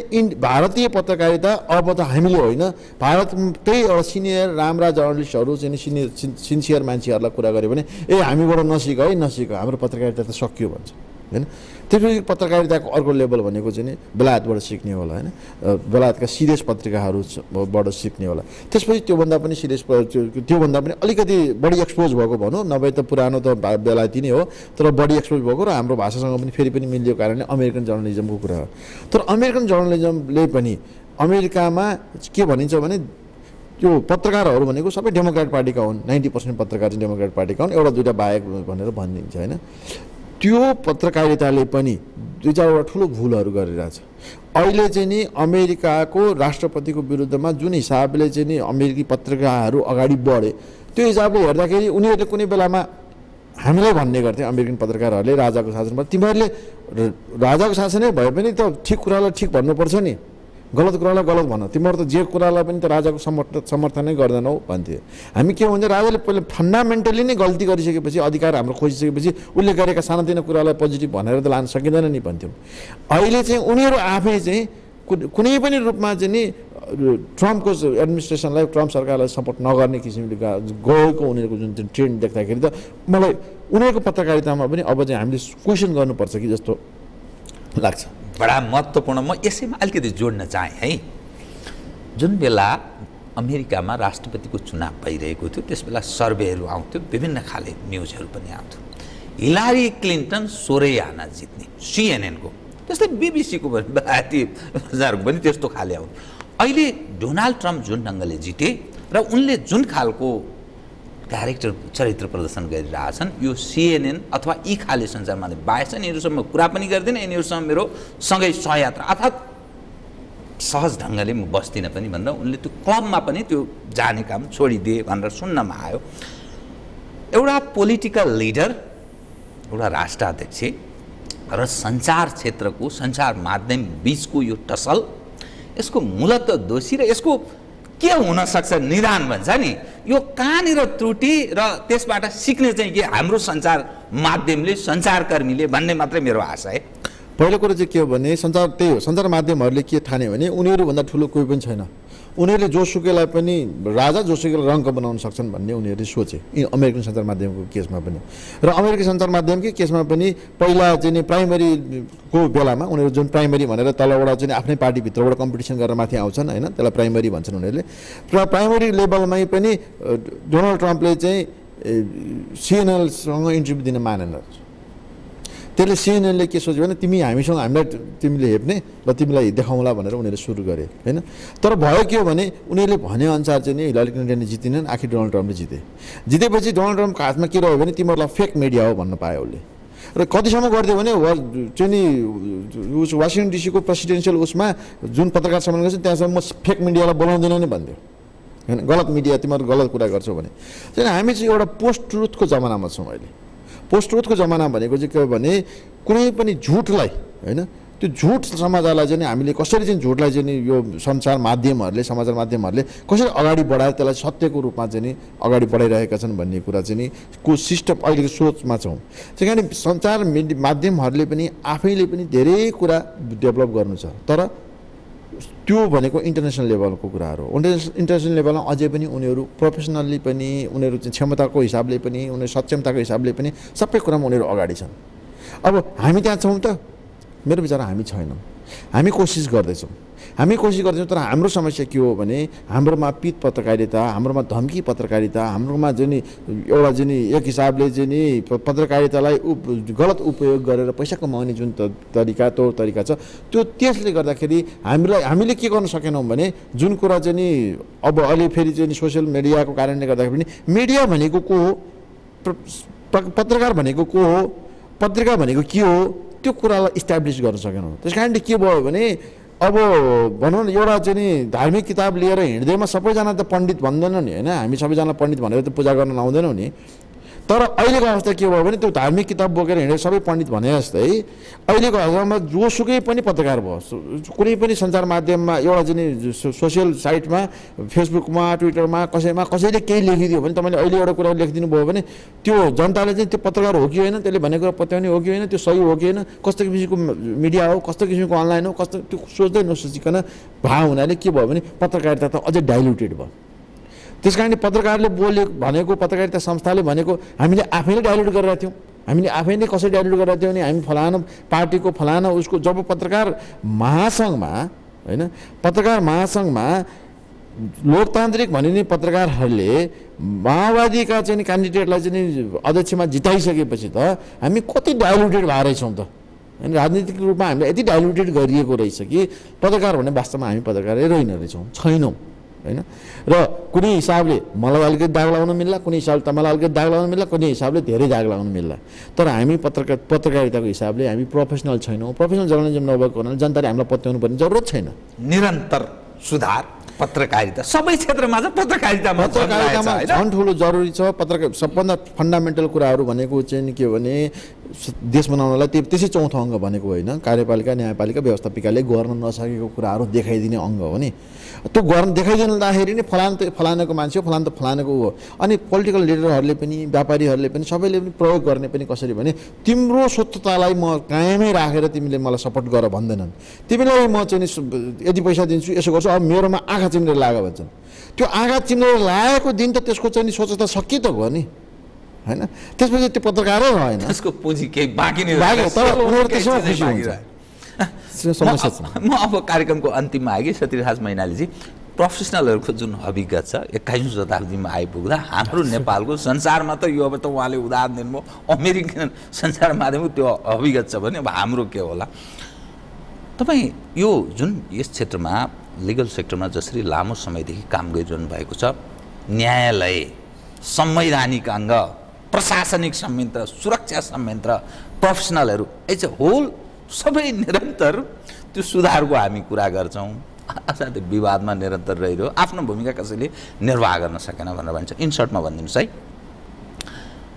Speaker 2: भारतीय पत्रकारिता अब त हामीले होइन भारतकै एउटा सिनियर राम्रा जर्नलिस्टहरू चाहिँ सिन्सियर मान्छेहरूलाई कुरा गर्यो भने हामीबाट नसिक है नसिक हाम्रो पत्रकारिता त सकियो भन्छ हैन त्यसपछि पत्रकारिताको अर्को लेभल भनेको चाहिँ बेलायतबाट सिक्ने होला हैन बेलायतका सिरियस पत्रिकाहरूबाट सिक्ने होला त्यसपछि त्योभन्दा पनि सिरियस त्योभन्दा पनि अलिकति बढी एक्सपोज भएको भनौँ नभए त पुरानो त बेलायती नै हो तर बढी एक्सपोज भएको र हाम्रो भाषासँग पनि फेरि पनि मिल्यो कारणले अमेरिकन जर्नलिजमको कुरा हो तर अमेरिकन जर्नलिजमले पनि अमेरिकामा के भनिन्छ भने त्यो पत्रकारहरू भनेको सबै डेमोक्रेट पार्टीका हुन् 90% पत्रकार चाहिँ डेमोक्रेट पार्टीका हुन् एउटा दुईटा बाहेक भनेर भनिन्छ हैन त्यो पत्रकारिताले पनि 2-4 ठुलो भुलहरू गरिरहेछ अहिले चाहिँ नि अमेरिकाको राष्ट्रपतिको विरुद्धमा जुन हिसाबले चाहिँ नि अमेरिकी पत्रकारहरू अगाडि बढे त्यो हिसाबले हेर्दाखेरि उनीहरूले कुनै बेलामा हामीलाई भन्ने गर्थे अमेरिकन पत्रकारहरूले राजाको शासनमा तिमीहरूले राजाको शासनै भए पनि त ठिक कुरालाई ठिक भन्नुपर्छ नि गलत कुरालाई गलत भन तिमीहरू त जे कुरालाई पनि त राजाको समर्थनै गर्दैनौ भन्थे हामी के भन्छ राजाले पहिले फन्डामेन्टली नै गल्ती गरिसकेपछि अधिकार हाम्रो खोजिसकेपछि उसले गरेका सानोतिनो कुरालाई पोजिटिभ भनेर त लान सकिँदैन नि भन्थ्यौँ अहिले चाहिँ उनीहरू आफै चाहिँ कुनै पनि रूपमा चाहिँ नि ट्रम्पको एडमिनिस्ट्रेसनलाई ट्रम्प सरकारलाई सपोर्ट नगर्ने किसिमले गएको उनीहरूको जुन चाहिँ ट्रेन्ड देख्दाखेरि त मलाई उनीहरूको पत्रकारितामा पनि अब चाहिँ हामीले क्वेसन गर्नुपर्छ कि जस्तो लाग्छ
Speaker 1: बडा महत्त्वपूर्ण म यसैमा अलिकति जोड्न चाहेँ है जुन बेला अमेरिकामा राष्ट्रपतिको चुनाव भइरहेको थियो त्यस बेला सर्वेहरू आउँथ्यो विभिन्न खाले न्युजहरू पनि आउँथ्यो हिलारी क्लिन्टन 16 आना जित्ने सिएनएनको त्यस्तै बिबिसीको पनि बेलायती बजारको पनि त्यस्तो खाले आउँथ्यो अहिले डोनाल्ड ट्रम्प जुन ढङ्गले जिते र उनले जुन खालको चरित्र प्रदर्शन गरिरहेछन् यो सिएनएन अथवा यी खाले सञ्चार माध्यम बाहेक छन् यिनीहरूसँग कुरा पनि गर्दिनँ यिनीहरूसँग मेरो सँगै सहयात्रा अर्थात् सहज ढङ्गले म बस्दिनँ पनि भन्दा उनले त्यो क्लबमा पनि त्यो जाने काम छोडिदिए भनेर सुन्नमा आयो एउटा पोलिटिकल लिडर एउटा राष्ट्राध्यक्ष र सञ्चार क्षेत्रको सञ्चार माध्यम बीचको यो टसल यसको मूलतः दोषी र यसको के हुन सक्छ निदान भन्छ नि यो कहाँनिर त्रुटि र त्यसबाट सिक्ने चाहिँ के हाम्रो सञ्चार माध्यमले सञ्चारकर्मीले भन्ने मात्रै मेरो आशा है
Speaker 2: पहिलो कुरो चाहिँ के हो भने सञ्चार त्यही हो सञ्चार माध्यमहरूले के ठाने भने उनीहरूभन्दा ठुलो कोही पनि छैन उनीहरूले जोसुकैलाई पनि राजा जोसुकैलाई रङ्क बनाउन सक्छन् भन्ने उनीहरूले सोचे अमेरिकन सञ्चार माध्यमको केसमा पनि। र अमेरिकन सञ्चार माध्यमकै केसमा पनि पहिला चाहिँ नि प्राइमरीको बेलामा उनीहरू जुन प्राइमरी भनेर तलबाट चाहिँ आफ्नै पार्टीभित्रबाट कम्पिटिसन गरेर माथि आउँछन् होइन, त्यसलाई प्राइमरी भन्छन् उनीहरूले। र प्राइमरी लेभलमै पनि डोनाल्ड ट्रम्पले चाहिँ सिएनएलसँग इन्टरभ्यू दिन मानेन। त्यसले सिएनएलले के सोच्यो भने हामीलाई तिमीले हेप्ने र तिमीलाई देखाउँला भनेर उनीहरूले सुरु गरे होइन। तर भयो के हो भने उनीहरूले भनेअनुसार चाहिँ नि हिलारी क्लिन्टनले जितिनन्, आखिर डोनाल्ड ट्रम्पले जितेपछि डोनाल्ड ट्रम्पको हातमा के रह्यो भने तिमीहरूलाई फेक मिडिया हो भन्न पायो उसले। र कतिसम्म गरिदियो भने चाहिँ नि वासिङटन डिसीको प्रेसिडेन्सियल उसमा जुन पत्रकार सम्मेलन गर्छ त्यहाँसम्म म फेक मिडियालाई बोलाउँदैन नै भनिदियो होइन, गलत मिडिया तिमीहरू गलत कुरा गर्छौ भने। चाहिँ हामी चाहिँ एउटा पोस्ट ट्रुथको जमानामा छौँ अहिले। पोस्ट ट्रुथको जमाना भनेको चाहिँ के हो भने कुनै पनि झुटलाई होइन, त्यो झुट समाचारलाई चाहिँ हामीले कसरी चाहिँ झुटलाई चाहिँ यो सञ्चार माध्यमहरूले समाचार माध्यमहरूले कसरी अगाडि बढाएर त्यसलाई सत्यको रूपमा चाहिँ नि अगाडि बढाइरहेका छन् भन्ने कुरा चाहिँ नि को सिस्टम अहिलेको सोचमा छौँ। त्यही कारण सञ्चार माध्यमहरूले पनि आफैले पनि धेरै कुरा डेभलप गर्नु छ, तर त्यो भनेको इन्टरनेसनल लेभलको कुराहरू हो। इन्टरनेसनल लेभलमा अझै पनि उनीहरू प्रोफेसनल्ली पनि उनीहरू चाहिँ क्षमताको हिसाबले पनि उनीहरू सक्षमताको हिसाबले पनि सबै कुरामा उनीहरू अगाडि छन्। अब हामी त्यहाँ छौँ त? मेरो विचार हामी छैनौँ। हामी कोसिस गर्दैछौँ तर हाम्रो समस्या के हो भने हाम्रोमा पित पत्रकारिता, हाम्रोमा धम्की पत्रकारिता, हाम्रोमा चाहिँ नि एउटा चाहिँ नि एक हिसाबले चाहिँ नि पत्रकारितालाई गलत उपयोग गरेर पैसा कमाउने जुन तरिका छ त्यो त्यसले गर्दाखेरि हामीले के गर्न सकेनौँ भने जुन कुरा चाहिँ नि अब अहिले फेरि चाहिँ सोसियल मिडियाको कारणले गर्दाखेरि पनि मिडिया भनेको को हो, पत्रकार भनेको को हो, पत्रिका भनेको के हो त्यो कुरालाई इस्टाब्लिस गर्न सकेनौँ। त्यस कारणले के भयो भने अब भनौँ न एउटा चाहिँ नि धार्मिक किताब लिएर हिँड्दैमा सबैजना त पण्डित भन्दैनौँ नि होइन, हामी सबैजना पण्डित भनेर त पूजा गर्न लाउँदैनौँ नि। तर अहिलेको अवस्था के भयो भने त्यो धार्मिक किताब बोकेर हिँडेर सबै पण्डित भने जस्तै अहिलेको अवस्थामा जोसुकै पनि पत्रकार भयो, कुनै पनि सञ्चार माध्यममा एउटा चाहिँ सोसियल साइटमा फेसबुकमा ट्विटरमा कसैले केही लेखिदियो भने तपाईँले अहिले एउटा कुरा लेखिदिनु भयो भने त्यो जनताले चाहिँ त्यो पत्रकार हो कि होइन, त्यसले भनेको कुरा पत्याउने हो कि होइन, त्यो सही हो कि होइन, कस्तो किसिमको मिडिया हो, कस्तो किसिमको अनलाइन हो, कस्तो त्यो सोच्दै नसोचिकन भए हुनाले के भयो भने पत्रकारिता त अझै डाइल्युटेड भयो। त्यस कारणले पत्रकारले भनेको पत्रकारिता संस्थाले भनेको हामीले आफैले डाइल्युट गरेका थियौँ। हामीले आफैले कसरी डाइल्युट गरेका थियौँ भने हामी फलाना पार्टीको फलाना उसको जब पत्रकार महासङ्घमा होइन, पत्रकार महासङ्घमा लोकतान्त्रिक भनिने पत्रकारहरूले माओवादीका चाहिँ क्यान्डिडेटलाई चाहिँ अध्यक्षमा जिताइसकेपछि त हामी कति डाइल्युटेड भएर रहेछौँ त होइन, राजनीतिक रूपमा हामीले यति डाइल्युटेड गरिएको रहेछ कि पत्रकार भने वास्तवमा हामी पत्रकारै रहेछौँ, छैनौँ होइन। र कुनै हिसाबले मलाई अलिकति दाग लगाउन मिल्ला, कुनै हिसाबले तपाईँलाई अलिकति दाग लगाउन मिल्ला, कुनै हिसाबले धेरै दाग लगाउन मिल्ला, तर हामी पत्रकारिताको हिसाबले हामी प्रोफेसनल छैनौँ। प्रोफेसनल जर्नलिजम नभएको हुनाले जनताले हामीलाई पत्याउनु पर्ने जरुरत छैन।
Speaker 1: निरन्तर सुधार पत्रकारिता सबै क्षेत्रमा छ, पत्रकारितामा
Speaker 2: झन् ठुलो जरुरी छ। सबभन्दा फन्डामेन्टल कुराहरू भनेको चाहिँ के भने देश बनाउनलाई त्यसै चौथो अङ्ग भनेको होइन, कार्यपालिका न्यायपालिका व्यवस्थापिकाले गर्न नसकेको कुराहरू देखाइदिने अङ्ग हो नि। त्यो देखाइदिँदाखेरि नै फलानाको मान्छे हो, फलानाको हो। अनि पोलिटिकल लिडरहरूले पनि व्यापारीहरूले पनि सबैले पनि प्रयोग गर्ने पनि कसरी भने तिम्रो स्वच्छतालाई म कायमै राखेर तिमीले मलाई सपोर्ट गर भन्दैनन्। तिमीलाई म चाहिँ यति पैसा दिन्छु यसो गर्छु, अब मेरोमा आँखा चिम्लेर लाग भन्छन्। त्यो आँखा चिम्लेर लागेको दिन त त्यसको चाहिँ स्वच्छता सकि त भयो नि होइन, त्यसपछि त्यो पत्रकारै भएन,
Speaker 1: त्यसको पुँजी केही बाँकी नै
Speaker 2: तर उनीहरू त्यसमा खुसी हुन्छ।
Speaker 1: म अब कार्यक्रमको अन्तिममा आएँ कि सत्यराज मैनालीजी, प्रोफेसनलहरूको जुन अभिज्ञता छ 21औं शताब्दीमा आइपुग्दा हाम्रो नेपालको संसारमा त यो अब त उहाँले उदाहरण दिनुभयो अमेरिकन सञ्चार माध्यमको त्यो अभिज्ञता छ भने अब हाम्रो के होला? तपाईँ यो जुन यस क्षेत्रमा लिगल सेक्टरमा जसरी लामो समयदेखि काम गरिरहनु भएको छ, न्यायालय, संवैधानिक अङ्ग, प्रशासनिक संयन्त्र, सुरक्षा संयन्त्र, प्रोफेसनलहरू एज अ होल सबै निरन्तर त्यो सुधारको हामी कुरा गर्छौँ, असाध्यै विवादमा निरन्तर रहिरह्यो, आफ्नो भूमिका कसैले निर्वाह गर्न सकेन भनेर भन्छ। इन सर्टमा भनिदिनुहोस् है,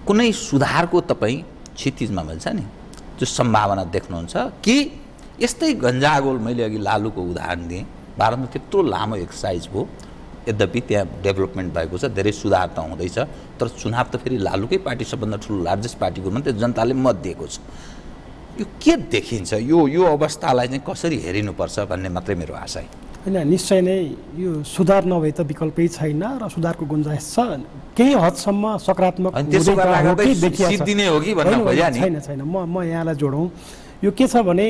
Speaker 1: कुनै सुधारको तपाईँ क्षितिजमा भन्छ नि त्यो सम्भावना देख्नुहुन्छ कि यस्तै गन्जागोल? मैले अघि लालुको उदाहरण दिएँ, भारतमा त्यत्रो लामो एक्सर्साइज भयो, यद्यपि त्यहाँ डेभलपमेन्ट भएको छ, धेरै सुधार त हुँदैछ, तर चुनाव त फेरि लालुकै पार्टी सबभन्दा ठुलो लार्जेस्ट पार्टीको मात्रै जनताले मत दिएको छ। यो के देखिन्छ? यो अवस्थालाई चाहिँ कसरी हेरिनुपर्छ भन्ने मात्रै मेरो आशा है।
Speaker 3: होइन निश्चय नै यो सुधार नभए त विकल्पै छैन र सुधारको गुन्जाइस छ। केही हदसम्म सकारात्मक
Speaker 1: सिद्धिने हो कि भन्न खोज्या नि?
Speaker 3: छैन म यहाँलाई जोडौँ। यो के छ भने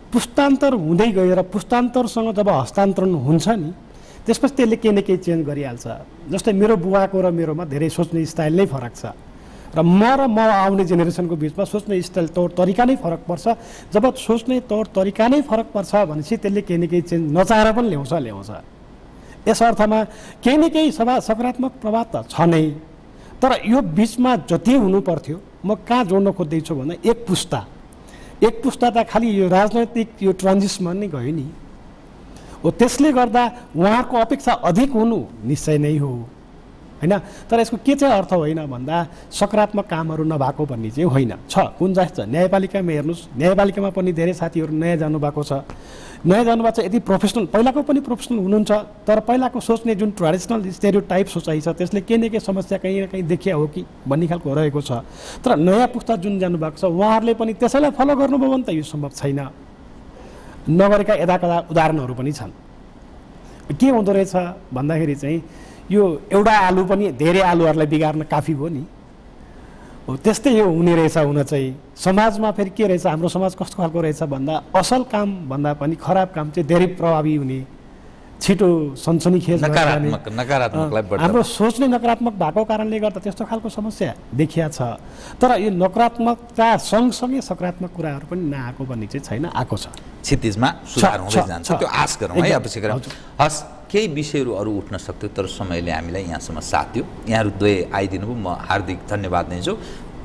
Speaker 3: पुस्तान्तर हुँदै गएर पुस्तान्तरसँग जब हस्तान्तरण हुन्छ नि त्यसपछि त्यसले केही न केही चेन्ज गरिहाल्छ। जस्तै मेरो बुवाको र मेरोमा धेरै सोच्ने स्टाइल नै फरक छ र म आउने जेनेरेसनको बिचमा सोच्ने स्टाइल तौर तरिका नै फरक पर्छ। जब सोच्ने तौर तरिका नै फरक पर्छ भनेपछि त्यसले केही न केही चेन्ज नचाहेर पनि ल्याउँछ। यस अर्थमा केही न केही सकारात्मक प्रभाव त छ नै, तर यो बिचमा जति हुनु पर्थ्यो म कहाँ जोड्न खोज्दैछु भन्दा एक पुस्ता त खालि यो राजनैतिक यो ट्रान्जिसनमा नै गयो नि हो। त्यसले गर्दा उहाँहरूको अपेक्षा अधिक हुनु निश्चय नै हो होइन। तर यसको के चाहिँ अर्थ होइन भन्दा सकारात्मक कामहरू नभएको भन्ने चाहिँ होइन, छ गुन्जाइस छ। न्यायपालिकामा हेर्नुहोस्, न्यायपालिकामा पनि धेरै साथीहरू नयाँ जानुभएको छ। यदि प्रोफेसनल पहिलाको पनि प्रोफेसनल हुनुहुन्छ, तर पहिलाको सोच्ने जुन ट्रेडिसनल स्टेरियोटाइप सोचाइ छ त्यसले केही न केही समस्या कहीँ न कहीँ देखिया हो कि भन्ने खालको रहेको छ। तर नयाँ पुस्ता जुन जानुभएको छ उहाँहरूले पनि त्यसैलाई फलो गर्नुभयो भने त यो सम्भव छैन। नगरेका यदाकदा उदाहरणहरू पनि छन्। के हुँदो रहेछ भन्दाखेरि चाहिँ यो एउटा आलु पनि धेरै आलुहरूलाई बिगार्न काफी हो नि हो। त्यस्तै यो हुने रहेछ हुन चाहिँ। समाजमा फेरि के रहेछ, हाम्रो समाज कस्तो खालको रहेछ भन्दा असल काम भन्दा पनि खराब काम चाहिँ धेरै प्रभावी हुने, छिटो सनसनीखेज हाम्रो सोच नै नकारात्मक भएको कारणले गर्दा त्यस्तो खालको समस्या देखिया छ। तर यो नकारात्मकता सँगसँगै सकारात्मक कुराहरू पनि नआएको भन्ने चाहिँ छैन, आएको छ।
Speaker 1: क्षितिजमा सुधार हुँदै जान्छ, त्यो आश गरौँ है। अवश्य गरौँ। हस्, केही विषयहरू अरू उठ्न सक्थ्यो तर समयले हामीलाई यहाँसम्म साथ दियो। यहाँहरू दुवै आइदिनु भयो, म हार्दिक धन्यवाद दिन्छु।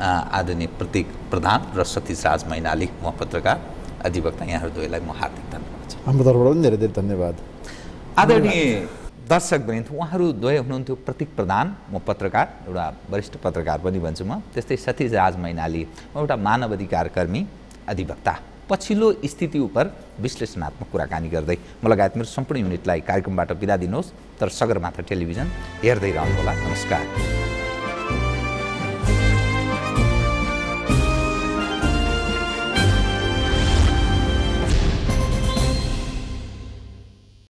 Speaker 1: आदरणीय प्रतीक प्रधान र सतीश राज मैनाली म पत्रकार अधिवक्ता, यहाँहरू दुवैलाई म हार्दिक धन्यवाद छ।
Speaker 2: हाम्रो तर्फबाट पनि धेरै धेरै धन्यवाद।
Speaker 1: आदरणीय दर्शकवृन्द, उहाँहरू दुवै हुनुहुन्थ्यो प्रतीक प्रधान, म पत्रकार, एउटा वरिष्ठ पत्रकार पनि भन्छु म, त्यस्तै सतीश राज मैनाली, म एउटा मानव अधिकार कर्मी अधिवक्ता। पछिल्लो स्थिति उप विश्लेषणात्मक कुराकानी गर्दै म लगायत मेरो सम्पूर्ण युनिटलाई कार्यक्रमबाट बिदा दिनुहोस्। तर सगरमाथा टेलिभिजन हेर्दै रहनुहोला। नमस्कार।